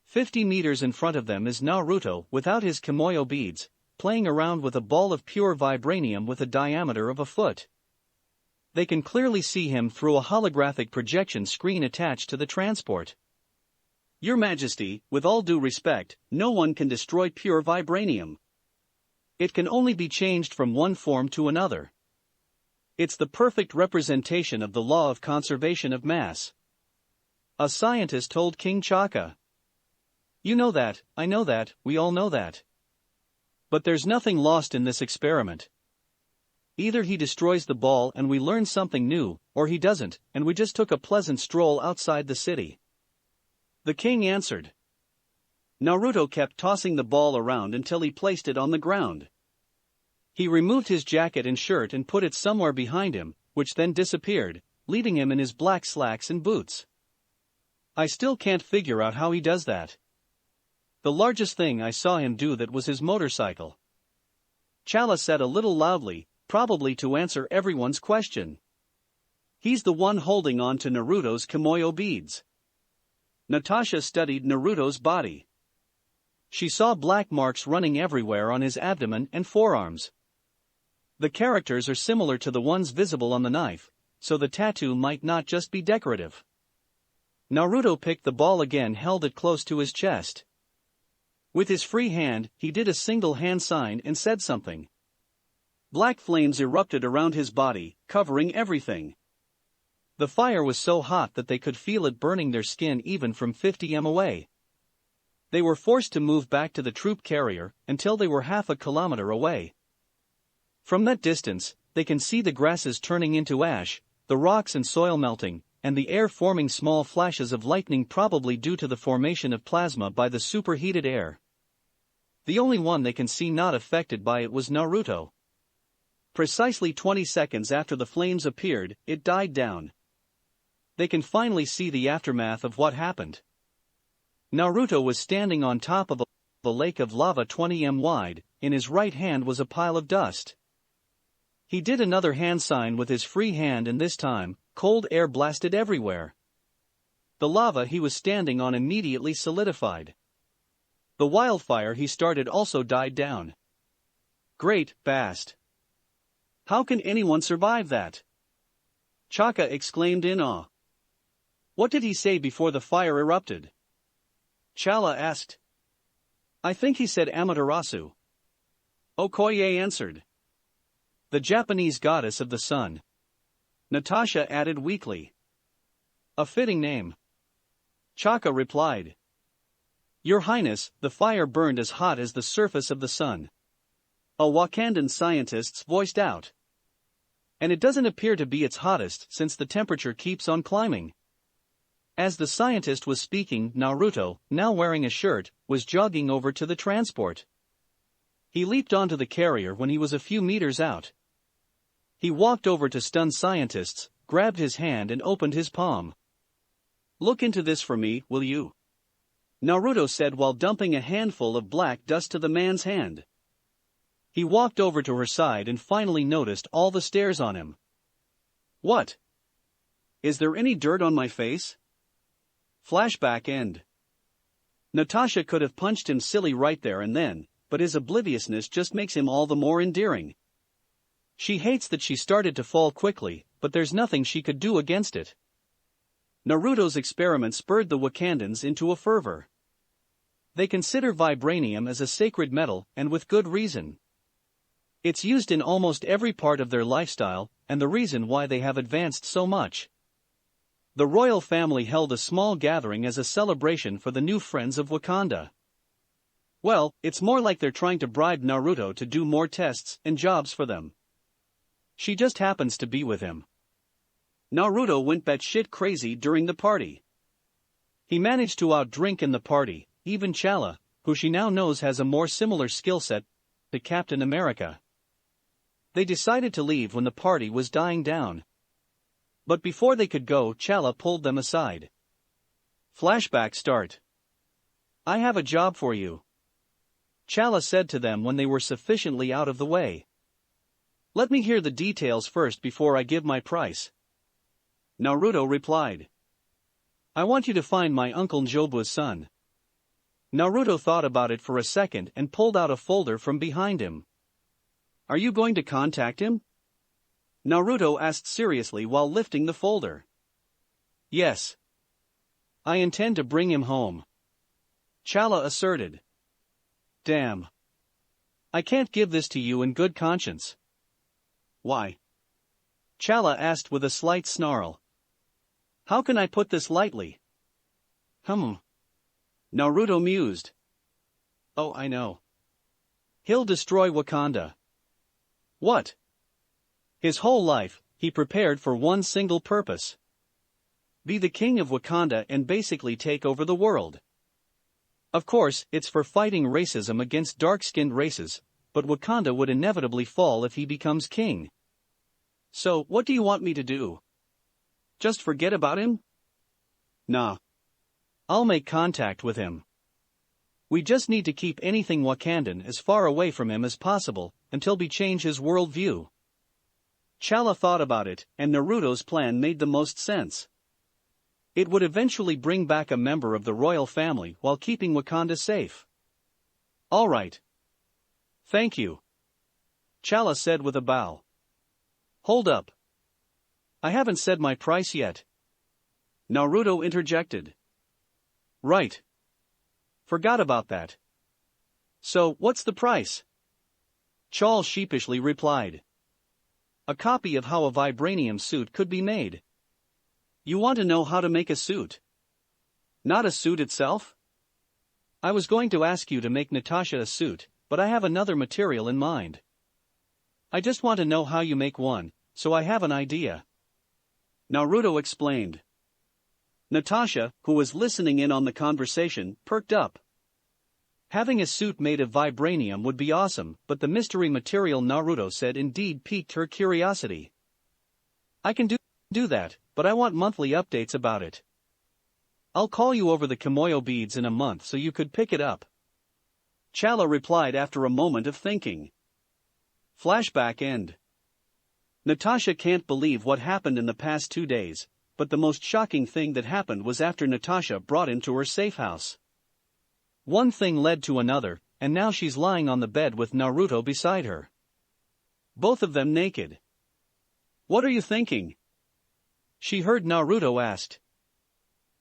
A: 50 meters in front of them is Naruto without his kimoyo beads, playing around with a ball of pure vibranium with a diameter of a foot. They can clearly see him through a holographic projection screen attached to the transport. Your Majesty, with all due respect, no one can destroy pure vibranium. It can only be changed from one form to another. It's the perfect representation of the law of conservation of mass. A scientist told King Chaka. You know that, I know that, we all know that. But there's nothing lost in this experiment. Either he destroys the ball and we learn something new, or he doesn't, and we just took a pleasant stroll outside the city. The king answered. Naruto kept tossing the ball around until he placed it on the ground. He removed his jacket and shirt and put it somewhere behind him, which then disappeared, leaving him in his black slacks and boots. I still can't figure out how he does that. The largest thing I saw him do that was his motorcycle. Chala said a little loudly, probably to answer everyone's question. He's the one holding on to Naruto's kimoyo beads. Natasha studied Naruto's body. She saw black marks running everywhere on his abdomen and forearms. The characters are similar to the ones visible on the knife, so the tattoo might not just be decorative. Naruto picked the ball again, held it close to his chest. With his free hand, he did a single hand sign and said something. Black flames erupted around his body, covering everything. The fire was so hot that they could feel it burning their skin even from 50 m away. They were forced to move back to the troop carrier until they were half a kilometer away. From that distance, they can see the grasses turning into ash, the rocks and soil melting, and the air forming small flashes of lightning, probably due to the formation of plasma by the superheated air. The only one they can see not affected by it was Naruto. Precisely 20 seconds after the flames appeared, it died down. They can finally see the aftermath of what happened. Naruto was standing on top of a lake of lava 20 m wide, in his right hand was a pile of dust. He did another hand sign with his free hand, and this time, cold air blasted everywhere. The lava he was standing on immediately solidified. The wildfire he started also died down. Great, Bast. How can anyone survive that? Chaka exclaimed in awe. What did he say before the fire erupted? Chala asked. I think he said Amaterasu. Okoye answered. The Japanese goddess of the sun. Natasha added weakly. A fitting name. Chaka replied. Your Highness, the fire burned as hot as the surface of the sun. A Wakandan scientists voiced out. And it doesn't appear to be its hottest since the temperature keeps on climbing. As the scientist was speaking, Naruto, now wearing a shirt, was jogging over to the transport. He leaped onto the carrier when he was a few meters out. He walked over to stunned scientists, grabbed his hand and opened his palm. Look into this for me, will you? Naruto said while dumping a handful of black dust to the man's hand. He walked over to her side and finally noticed all the stares on him. What? Is there any dirt on my face? Flashback end. Natasha could have punched him silly right there and then, but his obliviousness just makes him all the more endearing. She hates that she started to fall quickly, but there's nothing she could do against it. Naruto's experiment spurred the Wakandans into a fervor. They consider vibranium as a sacred metal, and with good reason. It's used in almost every part of their lifestyle, and the reason why they have advanced so much. The royal family held a small gathering as a celebration for the new friends of Wakanda. Well, it's more like they're trying to bribe Naruto to do more tests and jobs for them. She just happens to be with him. Naruto went batshit crazy during the party. He managed to outdrink in the party, even Chala, who she now knows has a more similar skill set to Captain America. They decided to leave when the party was dying down. But before they could go, Chala pulled them aside. Flashback start. I have a job for you. Chala said to them when they were sufficiently out of the way. Let me hear the details first before I give my price. Naruto replied. I want you to find my uncle Njobu's son. Naruto thought about it for a second and pulled out a folder from behind him. Are you going to contact him? Naruto asked seriously while lifting the folder. Yes. I intend to bring him home. Chala asserted. Damn. I can't give this to you in good conscience. Why? Chala asked with a slight snarl. How can I put this lightly? Naruto mused. Oh, I know. He'll destroy Wakanda. What? His whole life, he prepared for one single purpose. Be the king of Wakanda and basically take over the world. Of course, it's for fighting racism against dark-skinned races, but Wakanda would inevitably fall if he becomes king. So, what do you want me to do? Just forget about him? Nah. I'll make contact with him. We just need to keep anything Wakandan as far away from him as possible, until we change his worldview. Chala thought about it, and Naruto's plan made the most sense. It would eventually bring back a member of the royal family while keeping Wakanda safe. All right. Thank you. Chala said with a bow. Hold up. I haven't said my price yet. Naruto interjected. Right. Forgot about that. So, what's the price? Chal sheepishly replied. A copy of how a vibranium suit could be made. You want to know how to make a suit? Not a suit itself? I was going to ask you to make Natasha a suit, but I have another material in mind. I just want to know how you make one, so I have an idea. Naruto explained. Natasha, who was listening in on the conversation, perked up. Having a suit made of vibranium would be awesome, but the mystery material Naruto said indeed piqued her curiosity. I can do that, but I want monthly updates about it. I'll call you over the Kimoyo beads in a month so you could pick it up. Chala replied after a moment of thinking. Flashback end. Natasha can't believe what happened in the past 2 days, but the most shocking thing that happened was after Natasha brought him to her safe house. One thing led to another, and now she's lying on the bed with Naruto beside her. Both of them naked. What are you thinking? She heard Naruto asked.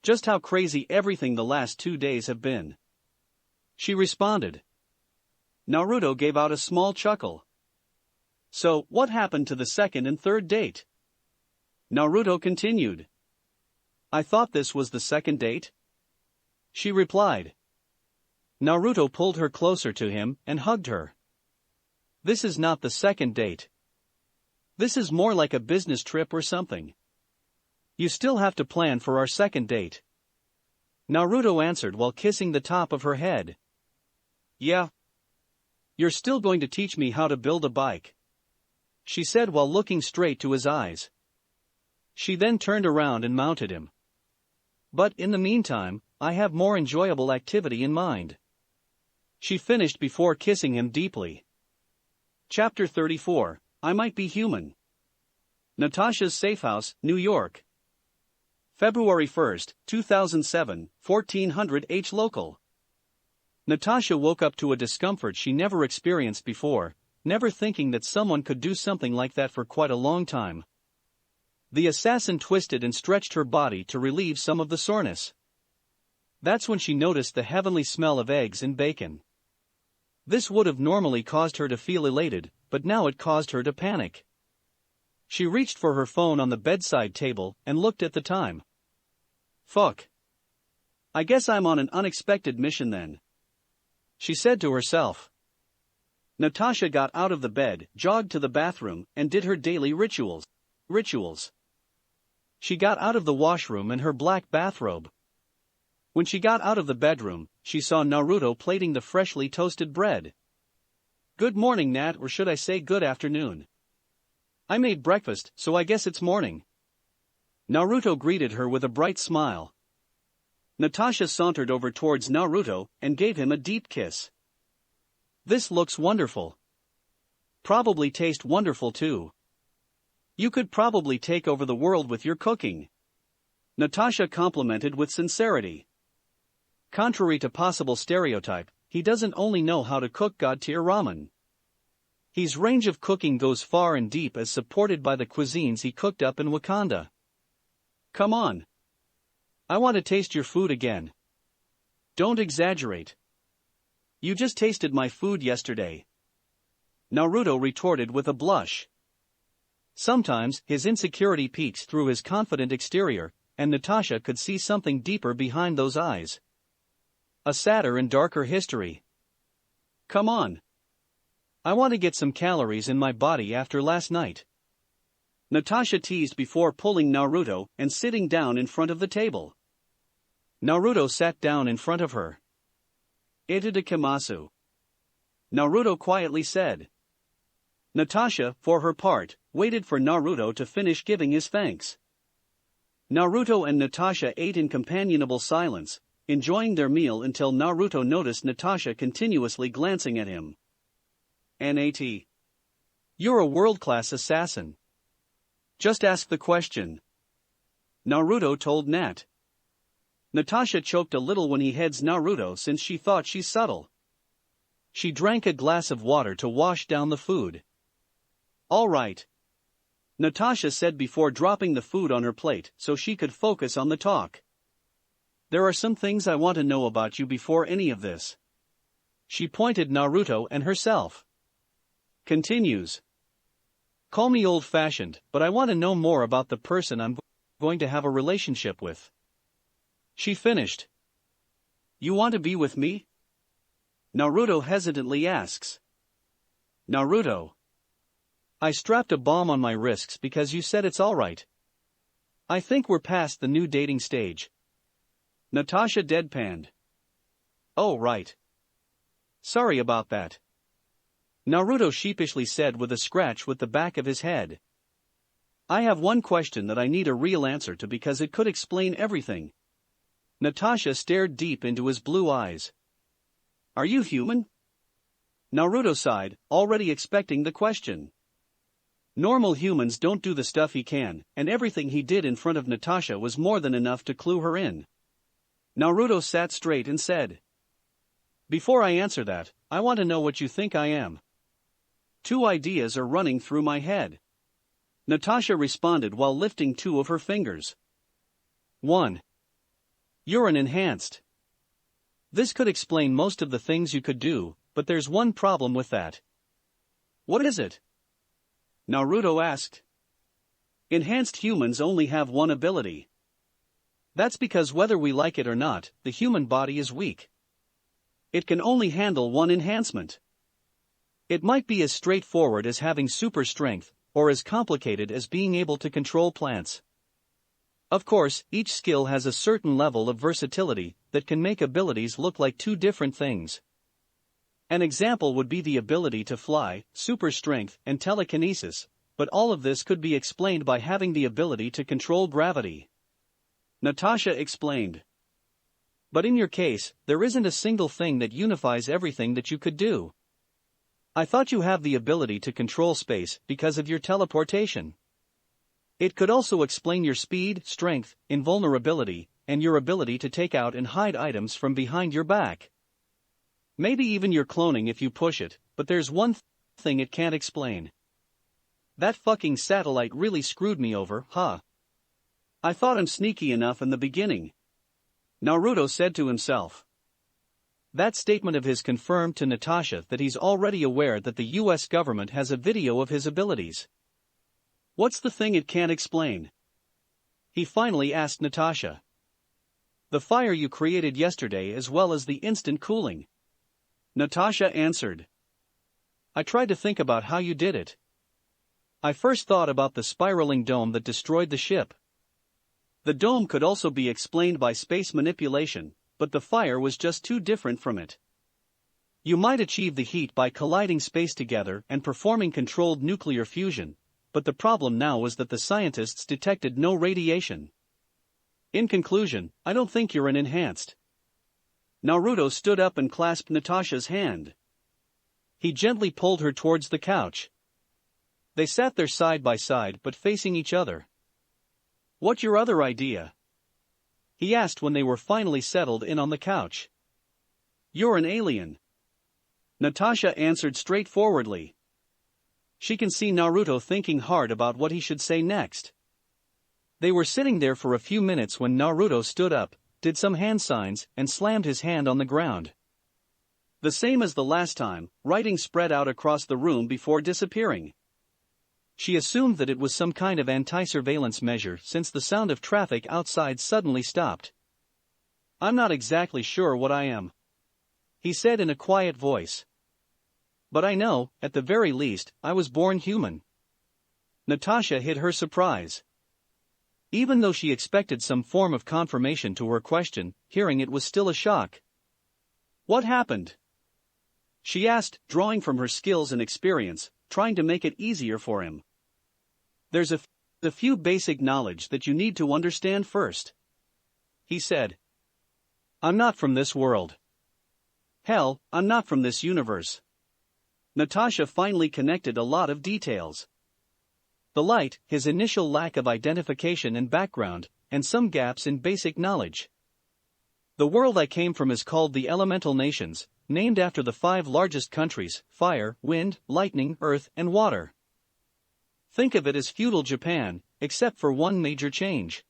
A: Just how crazy everything the last 2 days have been. she responded. Naruto gave out a small chuckle. So, what happened to the second and third date? Naruto continued. I thought this was the second date? She replied. Naruto pulled her closer to him and hugged her. This is not the second date. This is more like a business trip or something. You still have to plan for our second date. Naruto answered while kissing the top of her head. Yeah. You're still going to teach me how to build a bike, she said while looking straight to his eyes. She then turned around and mounted him. But in the meantime, I have more enjoyable activity in mind, she finished before kissing him deeply. Chapter 34, I Might Be Human. Natasha's Safe House, New York. February 1, 2007, 1400 H local. Natasha woke up to a discomfort she never experienced before, never thinking that someone could do something like that for quite a long time. The assassin twisted and stretched her body to relieve some of the soreness. That's when she noticed the heavenly smell of eggs and bacon. This would have normally caused her to feel elated, but now it caused her to panic. She reached for her phone on the bedside table and looked at the time. Fuck. I guess I'm on an unexpected mission then, she said to herself. Natasha got out of the bed, jogged to the bathroom, and did her daily rituals. She got out of the washroom in her black bathrobe. When she got out of the bedroom, she saw Naruto plating the freshly toasted bread. Good morning, Nat, or should I say good afternoon? I made breakfast, so I guess it's morning. Naruto greeted her with a bright smile. Natasha sauntered over towards Naruto and gave him a deep kiss. This looks wonderful. Probably taste wonderful too. You could probably take over the world with your cooking, Natasha complimented with sincerity. Contrary to possible stereotype, he doesn't only know how to cook god-tier ramen. His range of cooking goes far and deep as supported by the cuisines he cooked up in Wakanda. Come on. I want to taste your food again. Don't exaggerate. You just tasted my food yesterday, Naruto retorted with a blush. Sometimes his insecurity peeks through his confident exterior, and Natasha could see something deeper behind those eyes. A sadder and darker history. Come on. I want to get some calories in my body after last night, Natasha teased before pulling Naruto and sitting down in front of the table. Naruto sat down in front of her. Itadakimasu, Naruto quietly said. Natasha, for her part, waited for Naruto to finish giving his thanks. Naruto and Natasha ate in companionable silence, enjoying their meal until Naruto noticed Natasha continuously glancing at him. Nat. You're a world-class assassin. Just ask the question, Naruto told Nat. Natasha choked a little when he heads Naruto since she thought she's subtle. She drank a glass of water to wash down the food. All right, Natasha said before dropping the food on her plate so she could focus on the talk. There are some things I want to know about you before any of this. She pointed Naruto and herself. Continues. Call me old-fashioned, but I want to know more about the person I'm going to have a relationship with. She finished. You want to be with me? Naruto hesitantly asks. Naruto. I strapped a bomb on my wrists because you said it's alright. I think we're past the new dating stage. Natasha deadpanned. Oh right. Sorry about that, Naruto sheepishly said with a scratch with the back of his head. I have one question that I need a real answer to because it could explain everything. Natasha stared deep into his blue eyes. Are you human? Naruto sighed, already expecting the question. Normal humans don't do the stuff he can, and everything he did in front of Natasha was more than enough to clue her in. Naruto sat straight and said. Before I answer that, I want to know what you think I am. Two ideas are running through my head, Natasha responded while lifting two of her fingers. 1. You're an enhanced This could explain most of the things you could do, but there's one problem with that.
B: What is it? Naruto asked. Enhanced humans only have one ability.
A: That's because whether we like it or not, the human body is weak.
B: It can only handle one enhancement.
A: It might be as straightforward as having super strength, or as complicated as being able to control plants. Of course, each skill has a certain level of versatility that can make abilities look like two different things. An example would be the ability to fly, super strength, and telekinesis, but all of this could be explained by having the ability to control gravity.
B: Natasha explained.
A: But in your case, there isn't a single thing that unifies everything that you could do. I thought you have the ability to control space because of your teleportation. It could also explain your speed, strength, invulnerability, and your ability to take out and hide items from behind your back. Maybe even your cloning if you push it, but there's one thing it can't explain. That fucking satellite really screwed me over, huh?
B: I thought I'm sneaky enough in the beginning, Naruto said to himself.
A: That statement of his confirmed to Natasha that he's already aware that the US government has a video of his abilities.
B: What's the thing it can't explain?
A: He finally asked Natasha. The fire you created yesterday as well as the instant cooling.
B: Natasha answered.
A: I tried to think about how you did it. I first thought about the spiraling dome that destroyed the ship.
B: The dome could also be explained by space manipulation, but the fire was just too different from it.
A: You might achieve the heat by colliding space together and performing controlled nuclear fusion, but the problem now was that the scientists detected no radiation. In conclusion, I don't think you're an enhanced.
B: Naruto stood up and clasped Natasha's hand.
A: He gently pulled her towards the couch. They sat there side by side but facing each other.
B: What's your other idea?
A: He asked when they were finally settled in on the couch.
B: You're an alien. Natasha answered straightforwardly.
A: She can see Naruto thinking hard about what he should say next. They were sitting there for a few minutes when Naruto stood up, did some hand signs, and slammed his hand on the ground.
B: The same as the last time, writing spread out across the room before disappearing.
A: She assumed that it was some kind of anti-surveillance measure since the sound of traffic outside suddenly stopped.
B: I'm not exactly sure what I am,
A: he said in a quiet voice. But I know, at the very least, I was born human. Natasha hid her surprise. Even though she expected some form of confirmation to her question, hearing it was still a shock.
B: What happened? She asked, drawing from her skills and experience, trying to make it easier for him. There's a few basic knowledge that you need to understand first, he said.
A: I'm not from this world.
B: Hell, I'm not from this universe. Natasha finally connected a lot of details.
A: The light, his initial lack of identification and background, and some gaps in basic knowledge. The world I came from is called the Elemental Nations, named after the 5 largest countries: fire, wind, lightning, earth, and water. Think of it as feudal Japan, except for one major change.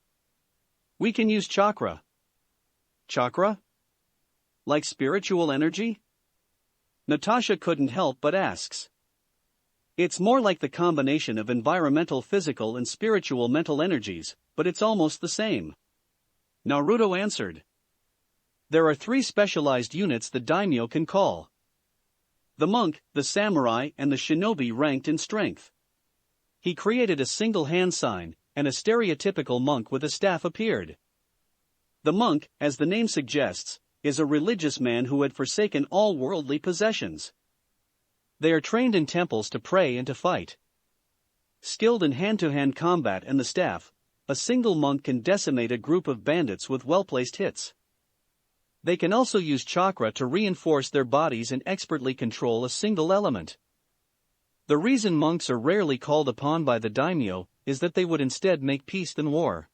A: We can use chakra.
B: Chakra? Like spiritual energy? Natasha couldn't help but asks. It's more like the combination of environmental physical and spiritual mental energies, but it's almost the same, Naruto answered.
A: There are 3 specialized units the daimyo can call.
B: The monk, the samurai, and the shinobi ranked in strength.
A: He created a single hand sign, and a stereotypical monk with a staff appeared.
B: The monk, as the name suggests, is a religious man who had forsaken all worldly possessions.
A: They are trained in temples to pray and to fight.
B: Skilled in hand-to-hand combat and the staff, a single monk can decimate a group of bandits with well-placed hits.
A: They can also use chakra to reinforce their bodies and expertly control a single element. The reason monks are rarely called upon by the daimyo is that they would instead make peace than war.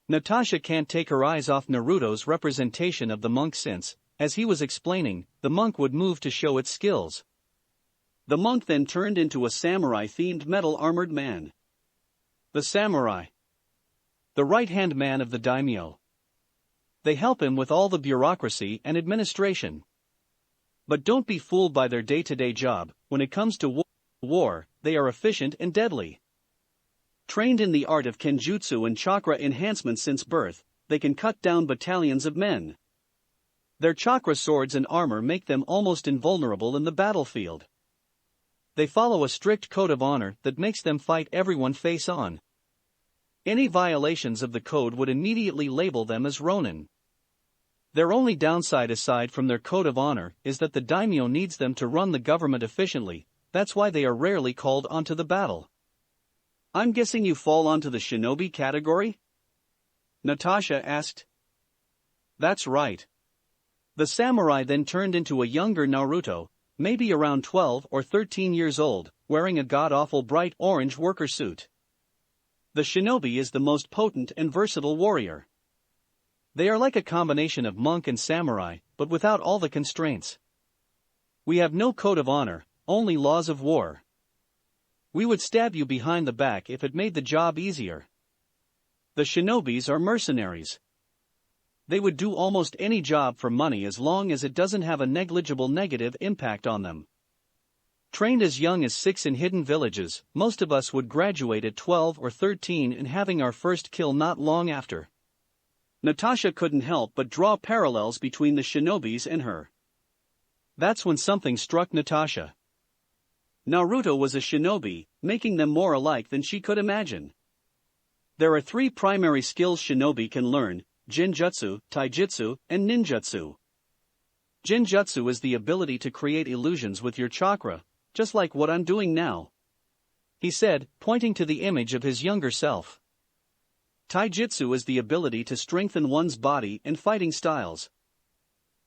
A: Natasha can't take her eyes off Naruto's representation of the monk since, as he was explaining, the monk would move to show its skills.
B: The monk then turned into a samurai-themed metal-armored man.
A: The samurai. The right-hand man of the daimyo. They help him with all the bureaucracy and administration. But don't be fooled by their day-to-day job. When it comes to war, they are efficient and deadly. Trained in the art of kenjutsu and chakra enhancement since birth, they can cut down battalions of men. Their chakra swords and armor make them almost invulnerable in the battlefield. They follow a strict code of honor that makes them fight everyone face-on. Any violations of the code would immediately label them as Ronin. Their only downside aside from their code of honor is that the daimyo needs them to run the government efficiently. That's why they are rarely called onto the battle.
B: I'm guessing you fall onto the shinobi category? Natasha asked.
A: That's right. The samurai then turned into a younger Naruto, maybe around 12 or 13 years old, wearing a god-awful bright orange worker suit. The shinobi is the most potent and versatile warrior. They are like a combination of monk and samurai, but without all the constraints. We have no code of honor, only laws of war. We would stab you behind the back if it made the job easier. The shinobis are mercenaries. They would do almost any job for money as long as it doesn't have a negligible negative impact on them. Trained as young as 6 in hidden villages, most of us would graduate at 12 or 13 and having our first kill not long after.
B: Natasha couldn't help but draw parallels between the shinobis and her.
A: That's when something struck Natasha.
B: Naruto was a shinobi, making them more alike than she could imagine. There are 3 primary skills shinobi can learn: Jinjutsu, Taijutsu, and Ninjutsu. Jinjutsu is the ability to create illusions with your chakra, just like what I'm doing now,
A: he said, pointing to the image of his younger self.
B: Taijutsu is the ability to strengthen one's body and fighting styles.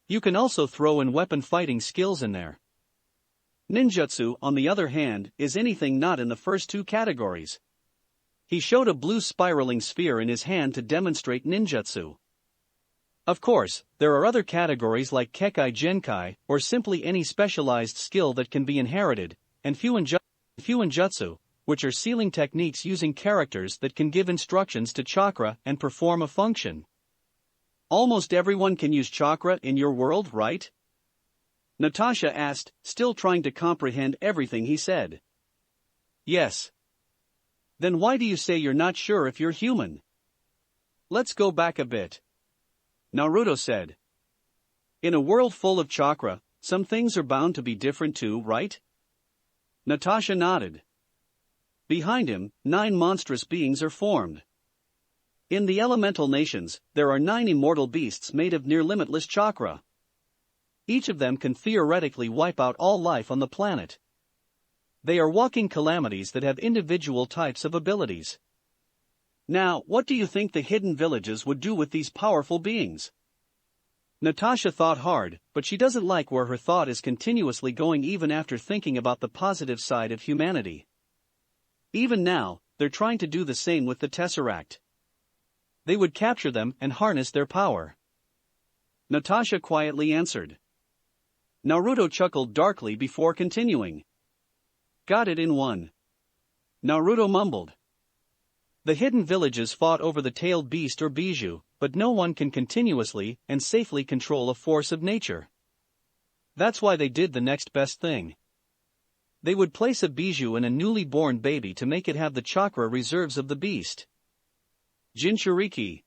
A: You can also throw in weapon fighting skills in there.
B: Ninjutsu, on the other hand, is anything not in the first 2 categories.
A: He showed a blue spiraling sphere in his hand to demonstrate ninjutsu. Of course, there are other categories like Kekai Genkai, or simply any specialized skill that can be inherited, and Fuinjutsu, which are sealing techniques using characters that can give instructions to chakra and perform a function.
B: Almost everyone can use chakra in your world, right? Natasha asked, still trying to comprehend everything he said.
A: Yes.
B: Then why do you say you're not sure if you're human?
A: Let's go back a bit.
B: Naruto said. In a world full of chakra, some things are bound to be different too, right? Natasha nodded. Behind him, 9 monstrous beings are formed. In the elemental nations, there are 9 immortal beasts made of near-limitless chakra. Each of them can theoretically wipe out all life on the planet. They are walking calamities that have individual types of abilities. Now, what do you think the hidden villages would do with these powerful beings?
A: Natasha thought hard, but she doesn't like where her thought is continuously going even after thinking about the positive side of humanity. Even now, they're trying to do the same with the Tesseract. They would capture them and harness their power.
B: Natasha quietly answered. Naruto chuckled darkly before continuing. Got it in one. Naruto mumbled.
A: The hidden villages fought over the tailed beast or bijou, but no one can continuously and safely control a force of nature. That's why they did the next best thing. They would place a bijou in a newly born baby to make it have the chakra reserves of the beast.
B: Jinchuriki.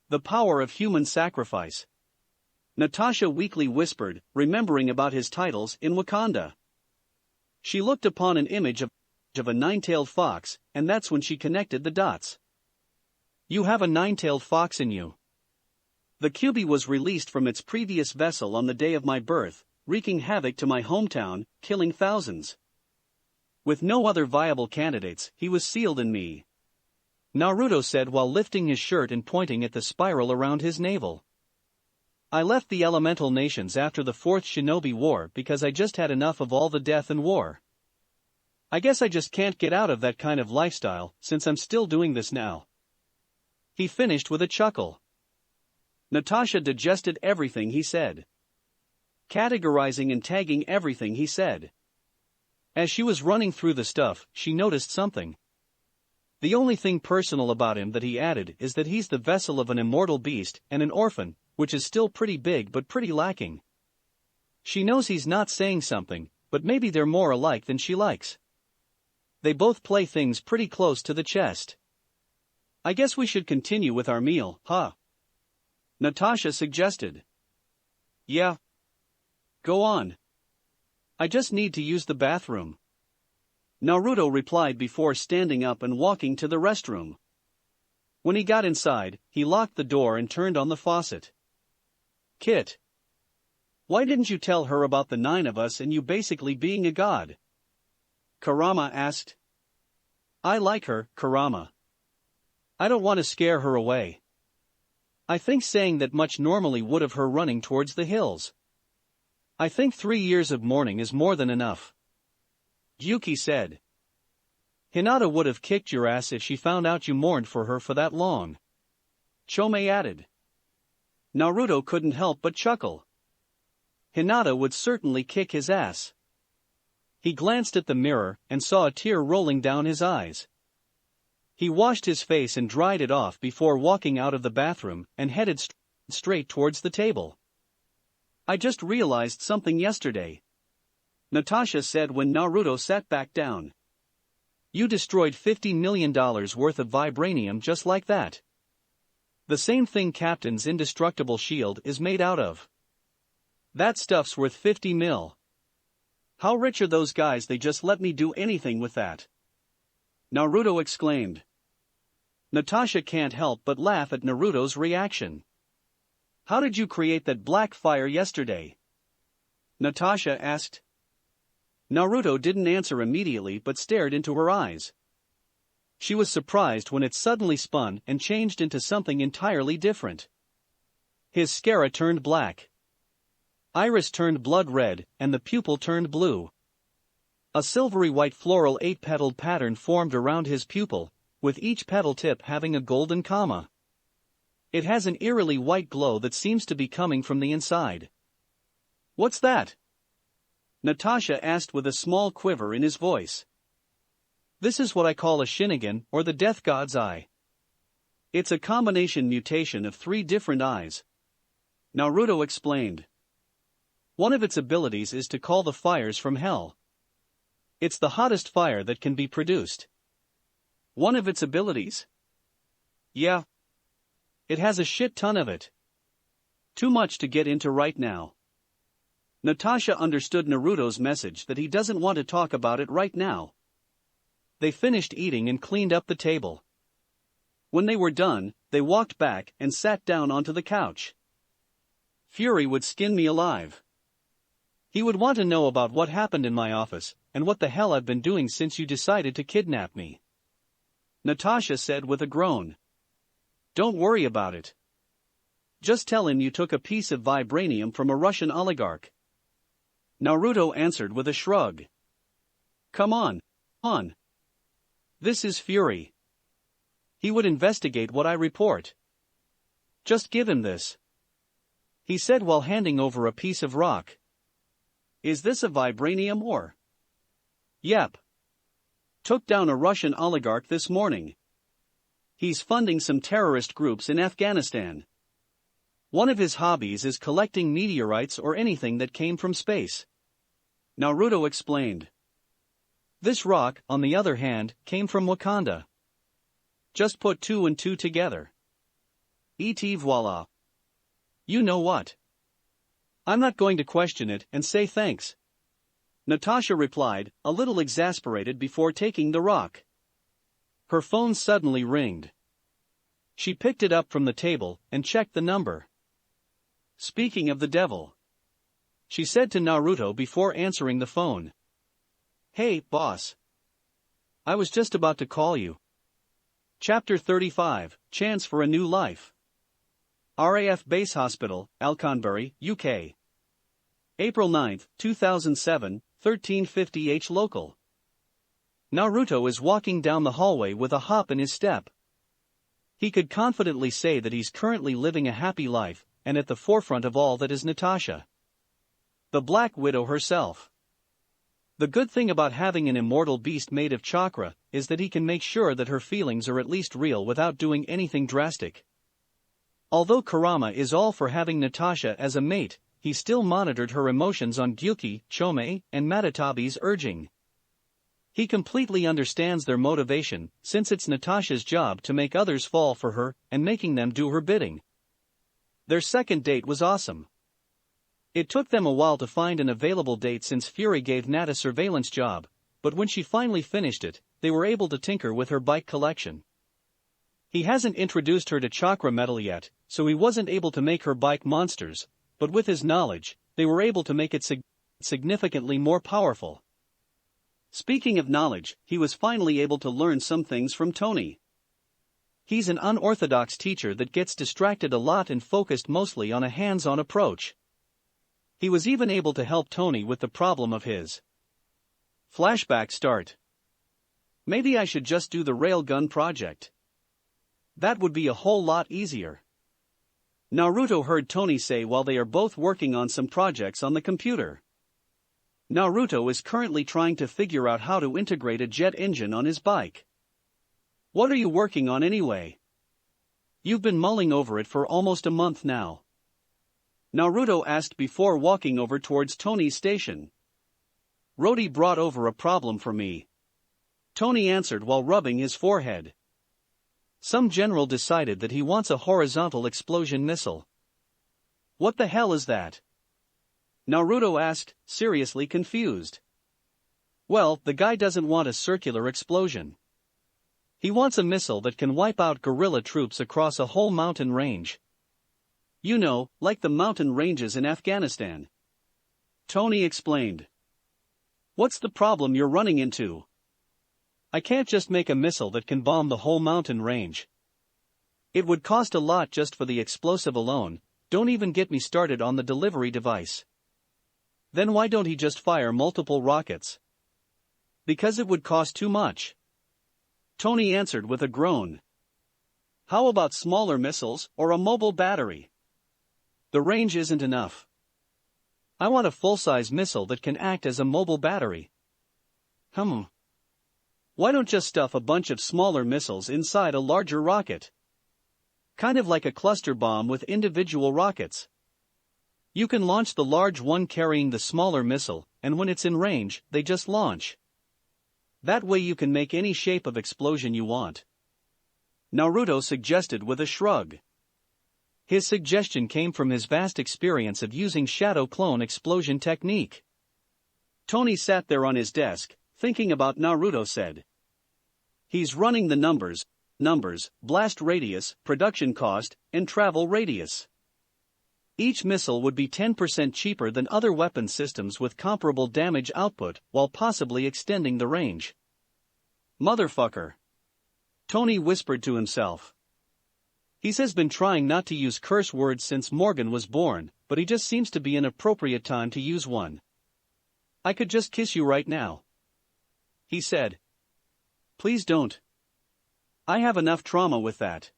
B: The power of human sacrifice. Natasha weakly whispered, remembering about his titles in Wakanda. She looked upon an image of a 9-tailed fox, and that's when she connected the dots.
A: You have a 9-tailed fox in you.
B: The Kyuubi was released from its previous vessel on the day of my birth, wreaking havoc to my hometown, killing thousands. With no other viable candidates, he was sealed in me,
A: Naruto said while lifting his shirt and pointing at the spiral around his navel. I left the elemental nations after the 4th Shinobi War because I just had enough of all the death and war. I guess I just can't get out of that kind of lifestyle since I'm still doing this now. He finished with a chuckle.
B: Natasha digested everything he said, categorizing and tagging everything he said.
A: As she was running through the stuff, she noticed something. The only thing personal about him that he added is that he's the vessel of an immortal beast and an orphan, which is still pretty big but pretty lacking. She knows he's not saying something, but maybe they're more alike than she likes. They both play things pretty close to the chest.
B: I guess we should continue with our meal, huh? Natasha suggested. Yeah. Go on. I just need to use the bathroom. Naruto replied before standing up and walking to the restroom. When he got inside, he locked the door and turned on the faucet. Kit. Why didn't you tell her about the 9 of us and you basically being a god? Kurama asked. I like her, Kurama. I don't want to scare her away. I think saying that much normally would have her running towards the hills. I think 3 years of mourning is more than enough. Yuki said. Hinata would have kicked your ass if she found out you mourned for her for that long. Chome added. Naruto couldn't help but chuckle. Hinata would certainly kick his ass. He glanced at the mirror and saw a tear rolling down his eyes. He washed his face and dried it off before walking out of the bathroom and headed straight towards the table. I just realized something yesterday, Natasha said when Naruto sat back down. You destroyed $50 million worth of vibranium just like that. The same thing Captain's indestructible shield is made out of. That stuff's worth 50 mil. How rich are those guys they just let me do anything with that? Naruto exclaimed. Natasha can't help but laugh at Naruto's reaction. How did you create that black fire yesterday? Natasha asked. Naruto didn't answer immediately but stared into her eyes. She was surprised when it suddenly spun and changed into something entirely different. His sclera turned black. Iris turned blood red, and the pupil turned blue. A silvery white floral 8-petaled pattern formed around his pupil, with each petal tip having a golden comma. It has an eerily white glow that seems to be coming from the inside. What's that? Natasha asked with a small quiver in his voice. This is what I call a Shinigami, or the Death God's Eye. It's a combination mutation of 3 different eyes. Naruto explained. One of its abilities is to call the fires from hell. It's the hottest fire that can be produced. One of its abilities? Yeah. It has a shit ton of it. Too much to get into right now. Natasha understood Naruto's message that he doesn't want to talk about it right now. They finished eating and cleaned up the table. When they were done, they walked back and sat down onto the couch. Fury would skin me alive. He would want to know about what happened in my office, and what the hell I've been doing since you decided to kidnap me. Natasha said with a groan. Don't worry about it. Just tell him you took a piece of vibranium from a Russian oligarch. Naruto answered with a shrug. Come on. This is Fury. He would investigate what I report. Just give him this. He said while handing over a piece of rock. Is this a vibranium ore? Yep. Took down a Russian oligarch this morning. He's funding some terrorist groups in Afghanistan. One of his hobbies is collecting meteorites or anything that came from space. Naruto explained. This rock, on the other hand, came from Wakanda. Just put 2 and 2 together. Et voila. You know what? I'm not going to question it and say thanks. Natasha replied, a little exasperated before taking the rock. Her phone suddenly ringed. She picked it up from the table and checked the number. Speaking of the devil, she said to Naruto before answering the phone. Hey, boss. I was just about to call you. Chapter 35, Chance for a New Life. RAF Base Hospital, Alconbury, UK. April 9, 2007, 1350 local. Naruto is walking down the hallway with a hop in his step. He could confidently say that he's currently living a happy life, and at the forefront of all that is Natasha, the Black Widow herself.
A: The good thing about having an immortal beast made of chakra is that he can make sure that her feelings are at least real without doing anything drastic. Although Kurama is all for having Natasha as a mate, he still monitored her emotions on Gyuki, Chome, and Matatabi's urging. He completely understands their motivation, since it's Natasha's job to make others fall for her and making them do her bidding. Their second date was awesome. It took them a while to find an available date since Fury gave Nat a surveillance job, but when she finally finished it, they were able to tinker with her bike collection. He hasn't introduced her to chakra metal yet, so he wasn't able to make her bike monsters, but with his knowledge, they were able to make it significantly more powerful. Speaking of knowledge, he was finally able to learn some things from Tony. He's an unorthodox teacher that gets distracted a lot and focused mostly on a hands-on approach. He was even able to help Tony with the problem of his flashback start. Maybe I should just do the railgun project. That would be a whole lot easier. Naruto heard Tony say while they are both working on some projects on the computer. Naruto is currently trying to figure out how to integrate a jet engine on his bike. What are you working on anyway? You've been mulling over it for almost a month now. Naruto asked before walking over towards Tony's station. Rody brought over a problem for me. Tony answered while rubbing his forehead. Some general decided that he wants a horizontal explosion missile. What the hell is that? Naruto asked, seriously confused. Well, the guy doesn't want a circular explosion. He wants a missile that can wipe out guerrilla troops across a whole mountain range. You know, like the mountain ranges in Afghanistan. Tony explained. What's the problem you're running into? I can't just make a missile that can bomb the whole mountain range. It would cost a lot just for the explosive alone, don't even get me started on the delivery device. Then why don't he just fire multiple rockets? Because it would cost too much. Tony answered with a groan. How about smaller missiles or a mobile battery? The range isn't enough. I want a full-size missile that can act as a mobile battery. Why don't just stuff a bunch of smaller missiles inside a larger rocket? Kind of like a cluster bomb with individual rockets. You can launch the large one carrying the smaller missile, and when it's in range, they just launch. That way you can make any shape of explosion you want. Naruto suggested with a shrug. His suggestion came from his vast experience of using shadow clone explosion technique. Tony sat there on his desk, thinking about Naruto said. He's running the numbers, blast radius, production cost, and travel radius. Each missile would be 10% cheaper than other weapon systems with comparable damage output while possibly extending the range. Motherfucker. Tony whispered to himself. He has been trying not to use curse words since Morgan was born, but he just seems to be an appropriate time to use one. I could just kiss you right now. He said. Please don't. I have enough trauma with that.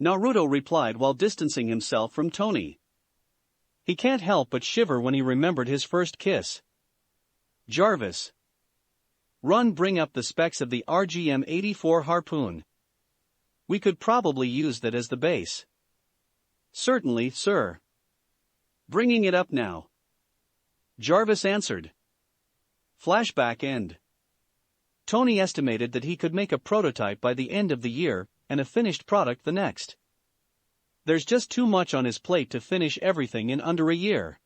A: Naruto replied while distancing himself from Tony. He can't help but shiver when he remembered his first kiss. Jarvis. Run, bring up the specs of the RGM-84 harpoon. We could probably use that as the base. Certainly, sir. Bringing it up now. Jarvis answered. Flashback end. Tony estimated that he could make a prototype by the end of the year, and a finished product the next. There's just too much on his plate to finish everything in under a year.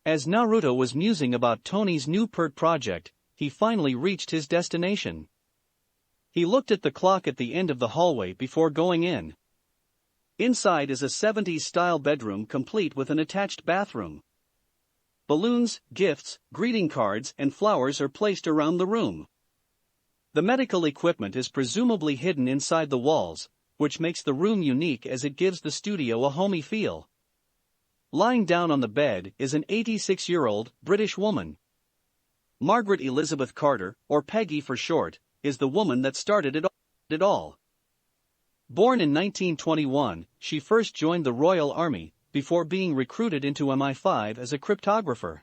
A: As Naruto was musing about Tony's new PERT project, he finally reached his destination. He looked at the clock at the end of the hallway before going in. Inside is a 70s-style bedroom complete with an attached bathroom. Balloons, gifts, greeting cards, and flowers are placed around the room. The medical equipment is presumably hidden inside the walls, which makes the room unique as it gives the studio a homey feel. Lying down on the bed is an 86-year-old British woman. Margaret Elizabeth Carter, or Peggy for short, is the woman that started it all. Born in 1921, she first joined the Royal Army, before being recruited into MI5 as a cryptographer.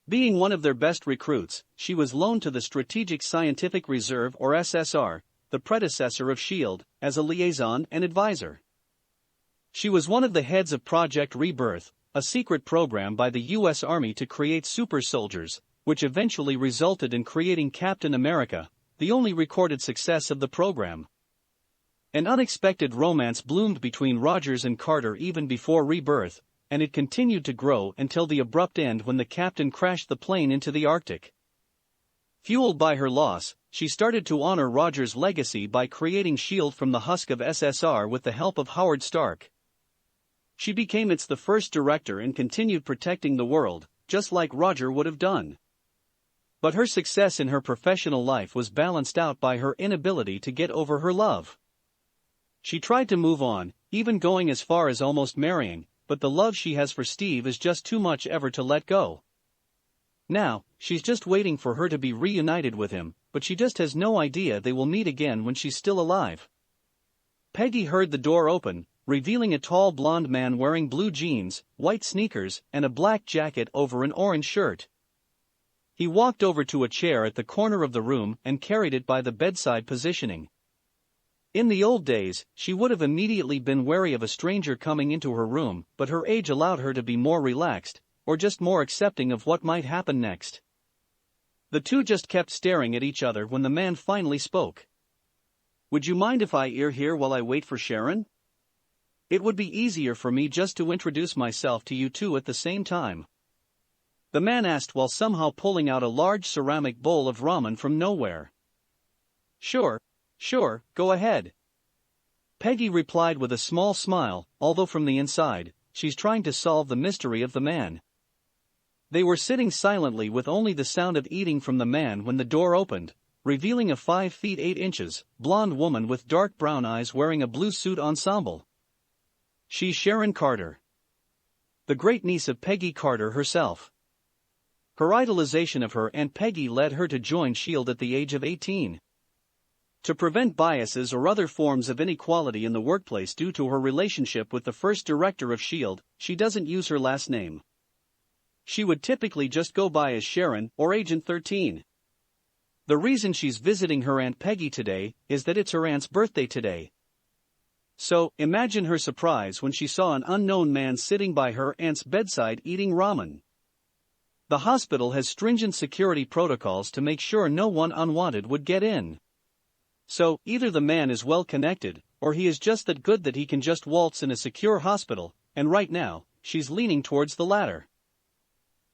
B: Being one of their best recruits, she was loaned to the Strategic Scientific Reserve or SSR, the predecessor of S.H.I.E.L.D., as a liaison and advisor. She was one of the heads of Project Rebirth, a secret program by the U.S. Army to create super soldiers, which eventually resulted in creating Captain America, the only recorded success of the program. An unexpected romance bloomed between Rogers and Carter even before Rebirth, and it continued to grow until the abrupt end when the captain crashed the plane into the Arctic. Fueled by her loss, she started to honor Rogers' legacy by creating S.H.I.E.L.D. from the husk of SSR with the help of Howard Stark. She became its the first director and continued protecting the world, just like Roger would have done. But her success in her professional life was balanced out by her inability to get over her love. She tried to move on, even going as far as almost marrying, but the love she has for Steve is just too much ever to let go. Now, she's just waiting for her to be reunited with him, but she just has no idea they will meet again when she's still alive. Peggy heard the door open, revealing a tall blonde man wearing blue jeans, white sneakers, and a black jacket over an orange shirt. He walked over to a chair at the corner of the room and carried it by the bedside positioning. In the old days, she would have immediately been wary of a stranger coming into her room, but her age allowed her to be more relaxed, or just more accepting of what might happen next. The two just kept staring at each other when the man finally spoke. "Would you mind if I ear here while I wait for Sharon? It would be easier for me just to introduce myself to you two at the same time," the man asked while somehow pulling out a large ceramic bowl of ramen from nowhere. Sure, go ahead," Peggy replied with a small smile, although from the inside, she's trying to solve the mystery of the man. They were sitting silently with only the sound of eating from the man when the door opened, revealing a 5 feet 8 inches, blonde woman with dark brown eyes wearing a blue suit ensemble. She's Sharon Carter, the great-niece of Peggy Carter herself. Her idolization of her Aunt Peggy led her to join S.H.I.E.L.D. at the age of 18. To prevent biases or other forms of inequality in the workplace due to her relationship with the first director of S.H.I.E.L.D., she doesn't use her last name. She would typically just go by as Sharon or Agent 13. The reason she's visiting her Aunt Peggy today is that it's her aunt's birthday today. So, imagine her surprise when she saw an unknown man sitting by her aunt's bedside eating ramen. The hospital has stringent security protocols to make sure no one unwanted would get in. So, either the man is well connected, or he is just that good that he can just waltz in a secure hospital, and right now, she's leaning towards the latter.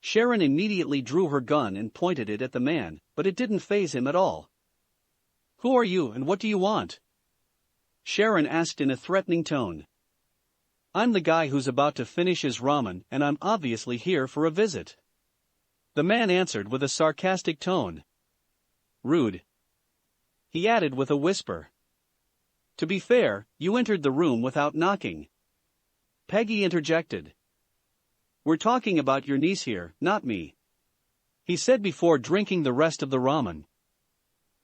B: Sharon immediately drew her gun and pointed it at the man, but it didn't faze him at all. "Who are you and what do you want?" Sharon asked in a threatening tone. "I'm the guy who's about to finish his ramen and I'm obviously here for a visit," the man answered with a sarcastic tone. "Rude," he added with a whisper. "To be fair, you entered the room without knocking," Peggy interjected. "We're talking about your niece here, not me," he said before drinking the rest of the ramen.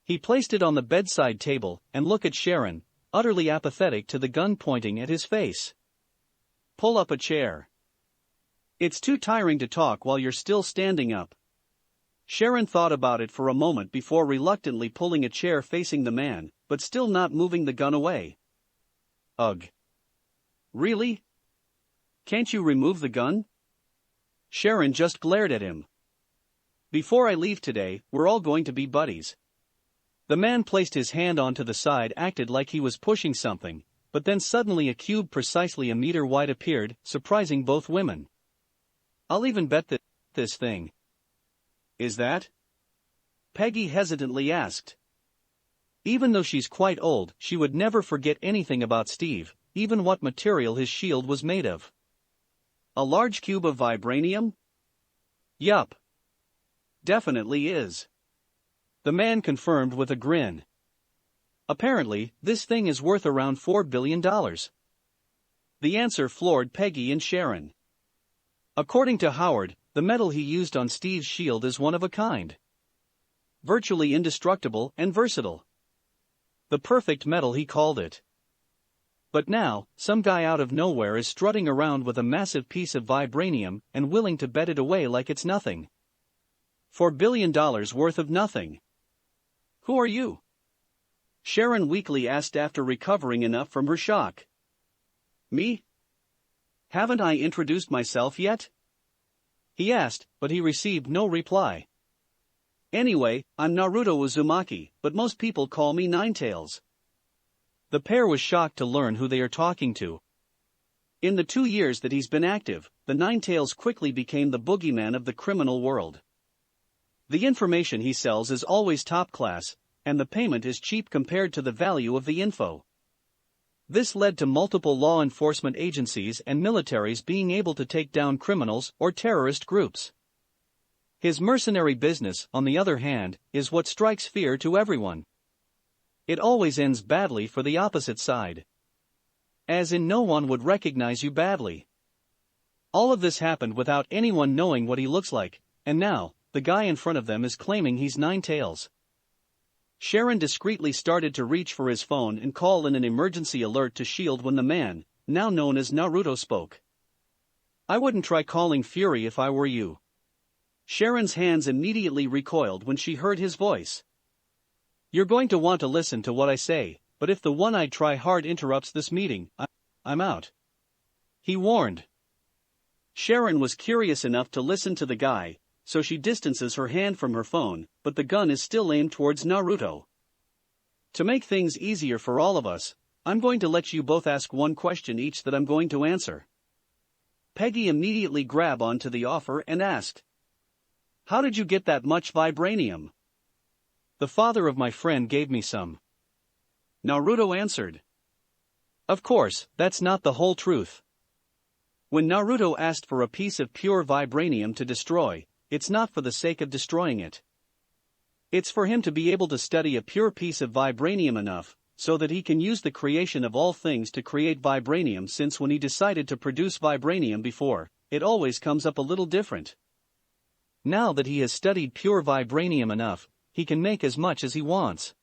B: He placed it on the bedside table and looked at Sharon, utterly apathetic to the gun pointing at his face. "Pull up a chair. It's too tiring to talk while you're still standing up." Sharon thought about it for a moment before reluctantly pulling a chair facing the man, but still not moving the gun away. "Ugh. Really? Can't you remove the gun?" Sharon just glared at him. "Before I leave today, we're all going to be buddies." The man placed his hand onto the side, acted like he was pushing something, but then suddenly a cube precisely a meter wide appeared, surprising both women. "I'll even bet that this thing." "Is that?" Peggy hesitantly asked. Even though she's quite old, she would never forget anything about Steve, even what material his shield was made of. "A large cube of vibranium?" "Yup. Definitely is," the man confirmed with a grin. "Apparently, this thing is worth around $4 billion. The answer floored Peggy and Sharon. According to Howard, the metal he used on Steve's shield is one of a kind. Virtually indestructible and versatile. The perfect metal, he called it. But now, some guy out of nowhere is strutting around with a massive piece of vibranium and willing to bet it away like it's nothing. $4 billion worth of nothing. Who are you? Sharon weakly asked after recovering enough from her shock. Me? Haven't I introduced myself yet? He asked, but he received no reply. Anyway, I'm Naruto Uzumaki, but most people call me Ninetales. The pair was shocked to learn who they are talking to. In the 2 years that he's been active, the Ninetales quickly became the boogeyman of the criminal world. The information he sells is always top class, and the payment is cheap compared to the value of the info. This led to multiple law enforcement agencies and militaries being able to take down criminals or terrorist groups. His mercenary business, on the other hand, is what strikes fear to everyone. It always ends badly for the opposite side. As in, no one would recognize you badly. All of this happened without anyone knowing what he looks like, and now, the guy in front of them is claiming he's Ninetales. Sharon discreetly started to reach for his phone and call in an emergency alert to SHIELD when the man, now known as Naruto, spoke. I wouldn't try calling Fury if I were you. Sharon's hands immediately recoiled when she heard his voice. You're going to want to listen to what I say, but if the one-eyed try hard interrupts this meeting, I'm out. He warned. Sharon was curious enough to listen to the guy, so she distances her hand from her phone, but the gun is still aimed towards Naruto. To make things easier for all of us, I'm going to let you both ask one question each that I'm going to answer. Peggy immediately grabbed onto the offer and asked, How did you get that much vibranium? The father of my friend gave me some. Naruto answered. Of course, that's not the whole truth. When Naruto asked for a piece of pure vibranium to destroy, it's not for the sake of destroying it. It's for him to be able to study a pure piece of vibranium enough, so that he can use the creation of all things to create vibranium, since when he decided to produce vibranium before, it always comes up a little different. Now that he has studied pure vibranium enough, he can make as much as he wants.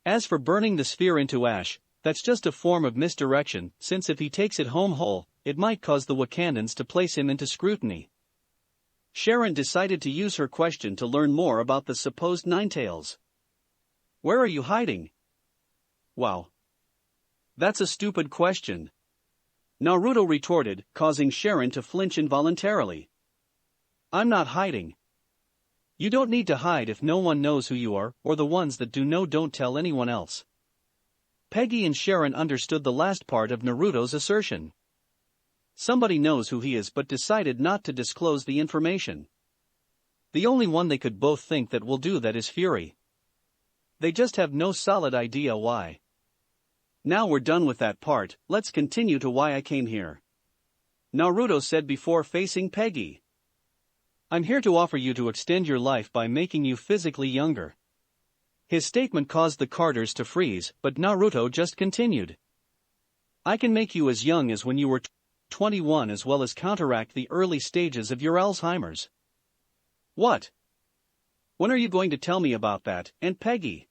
B: As for burning the sphere into ash, that's just a form of misdirection, since if he takes it home whole, it might cause the Wakandans to place him into scrutiny. Sharon decided to use her question to learn more about the supposed Ninetales. Where are you hiding? Wow. That's a stupid question. Naruto retorted, causing Sharon to flinch involuntarily. I'm not hiding. You don't need to hide if no one knows who you are, or the ones that do know don't tell anyone else. Peggy and Sharon understood the last part of Naruto's assertion. Somebody knows who he is but decided not to disclose the information. The only one they could both think that will do that is Fury. They just have no solid idea why. Now we're done with that part, let's continue to why I came here. Naruto said before facing Peggy. I'm here to offer you to extend your life by making you physically younger. His statement caused the Carters to freeze, but Naruto just continued. I can make you as young as when you were 21 as well as counteract the early stages of your Alzheimer's. What? When are you going to tell me about that, Aunt Peggy?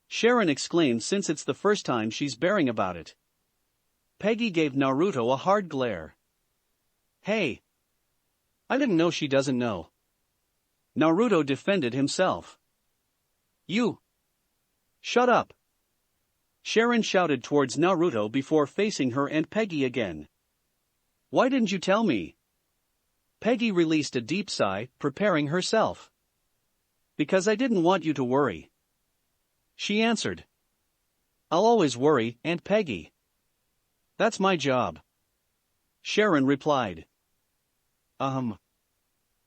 B: Sharon exclaimed since it's the first time she's bearing about it. Peggy gave Naruto a hard glare. Hey! I didn't know she doesn't know. Naruto defended himself. You! Shut up! Sharon shouted towards Naruto before facing her Aunt Peggy again. Why didn't you tell me? Peggy released a deep sigh, preparing herself. Because I didn't want you to worry. She answered. I'll always worry, Aunt Peggy. That's my job. Sharon replied.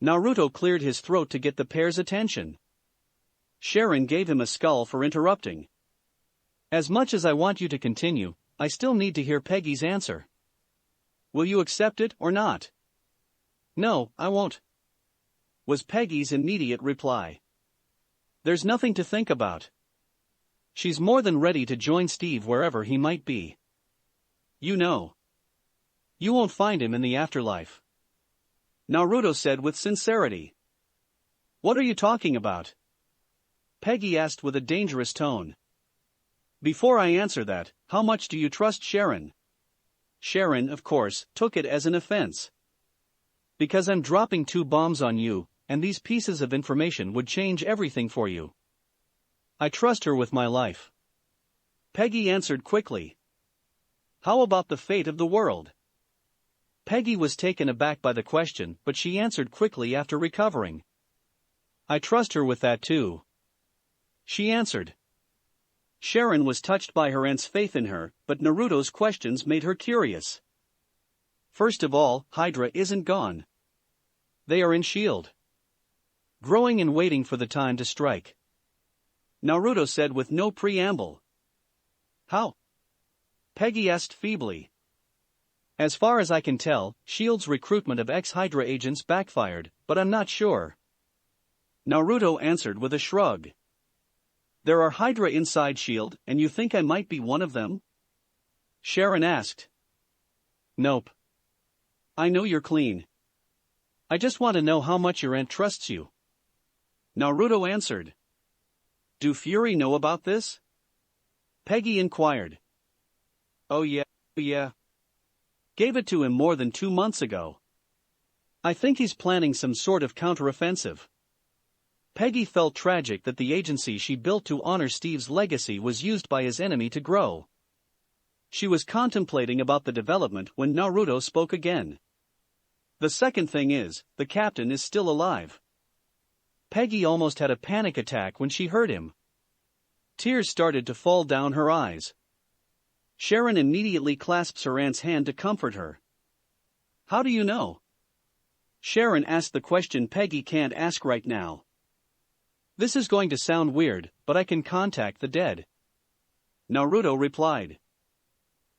B: Naruto cleared his throat to get the pair's attention. Sharon gave him a scowl for interrupting. As much as I want you to continue, I still need to hear Peggy's answer. Will you accept it or not? No, I won't, was Peggy's immediate reply. There's nothing to think about. She's more than ready to join Steve wherever he might be. You know. You won't find him in the afterlife. Naruto said with sincerity. What are you talking about? Peggy asked with a dangerous tone. Before I answer that, how much do you trust Sharon? Sharon, of course, took it as an offense. Because I'm dropping 2 bombs on you,
A: and these pieces of information would change everything for you. I trust her with my life.
B: Peggy answered quickly. How about the fate of the world?
A: Peggy was taken aback by the question, but she answered quickly after recovering. I trust her with that too. She answered.
B: Sharon was touched by her aunt's faith in her, but Naruto's questions made her curious. First of all, Hydra isn't gone.
A: They are in S.H.I.E.L.D. growing and waiting for the time to strike.
B: Naruto said with no preamble. How?
A: Peggy asked feebly. As far as I can tell, S.H.I.E.L.D's recruitment of ex-Hydra agents backfired, but I'm not sure.
B: Naruto answered with a shrug. There are Hydra inside S.H.I.E.L.D., and you think I might be one of them? Sharon asked.
A: Nope.
B: I know you're clean.
A: I just want to know how much your aunt trusts you.
B: Naruto answered. Do Fury know about this? Peggy inquired.
A: Oh yeah.
B: Gave it to him more than 2 months ago.
A: I think he's planning some sort of counteroffensive. Peggy felt tragic that the agency she built to honor Steve's legacy was used by his enemy to grow.
B: She was contemplating about the development when Naruto spoke again. The second thing is, the captain is still alive.
A: Peggy almost had a panic attack when she heard him. Tears started to fall down her eyes.
B: Sharon immediately clasps her aunt's hand to comfort her. How do you know? Sharon asked the question Peggy can't ask right now.
A: This is going to sound weird, but I can contact the dead.
B: Naruto replied.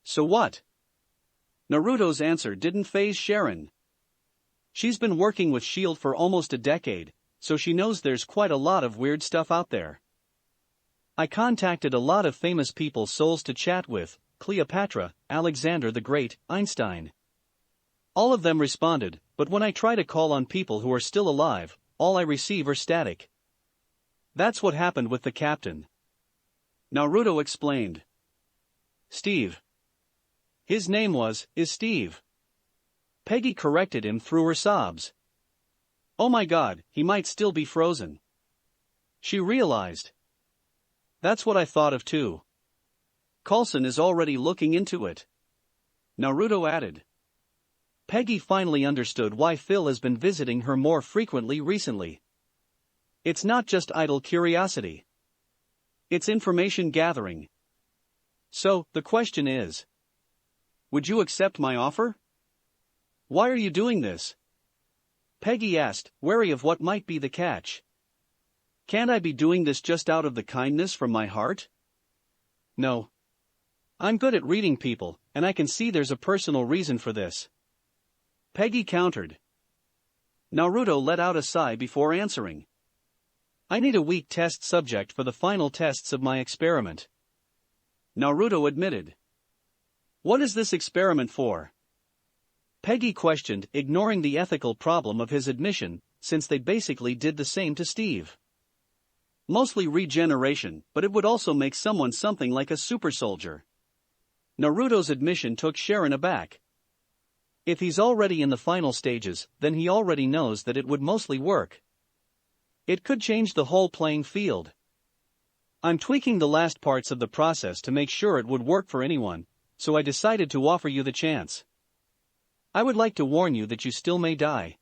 B: So what? Naruto's answer didn't faze Sharon. She's been working with S.H.I.E.L.D. for almost a decade, so she knows there's quite a lot of weird stuff out there.
A: I contacted a lot of famous people's souls to chat with, Cleopatra, Alexander the Great, Einstein. All of them responded, but when I try to call on people who are still alive, all I receive are static. That's what happened with the captain.
B: Naruto explained.
A: Steve. His name is Steve. Peggy corrected him through her sobs.
B: Oh my God, he might still be frozen.
A: She realized. That's what I thought of too.
B: Coulson is already looking into it. Naruto added.
A: Peggy finally understood why Phil has been visiting her more frequently recently. It's not just idle curiosity. It's information gathering. So, the question is.
B: Would you accept my offer?
A: Why are you doing this?
B: Peggy asked, wary of what might be the catch. Can't I be doing this just out of the kindness from my heart?
A: No. I'm good at reading people, and I can see there's a personal reason for this.
B: Peggy countered. Naruto let out a sigh before answering.
A: I need a weak test subject for the final tests of my experiment.
B: Naruto admitted. What is this experiment for?
A: Peggy questioned, ignoring the ethical problem of his admission, since they basically did the same to Steve.
B: Mostly regeneration, but it would also make someone something like a super soldier. Naruto's admission took Sharon aback.
A: If he's already in the final stages, then he already knows that it would mostly work. It could change the whole playing field. I'm tweaking the last parts of the process to make sure it would work for anyone, so I decided to offer you the chance. I would like to warn you that you still may die.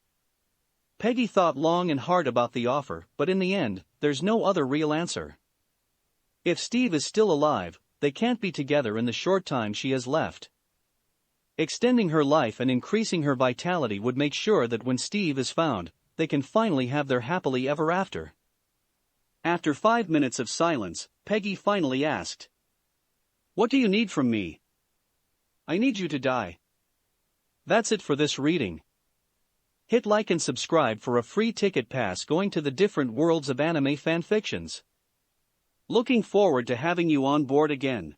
A: Peggy thought long and hard about the offer, but in the end, there's no other real answer. If Steve is still alive, they can't be together in the short time she has left. Extending her life and increasing her vitality would make sure that when Steve is found, they can finally have their happily ever after.
B: After 5 minutes of silence, Peggy finally asked. What do you need from me?
A: I need you to die. That's it for this reading. Hit like and subscribe for a free ticket pass going to the different worlds of anime fanfictions.
B: Looking forward to having you on board again.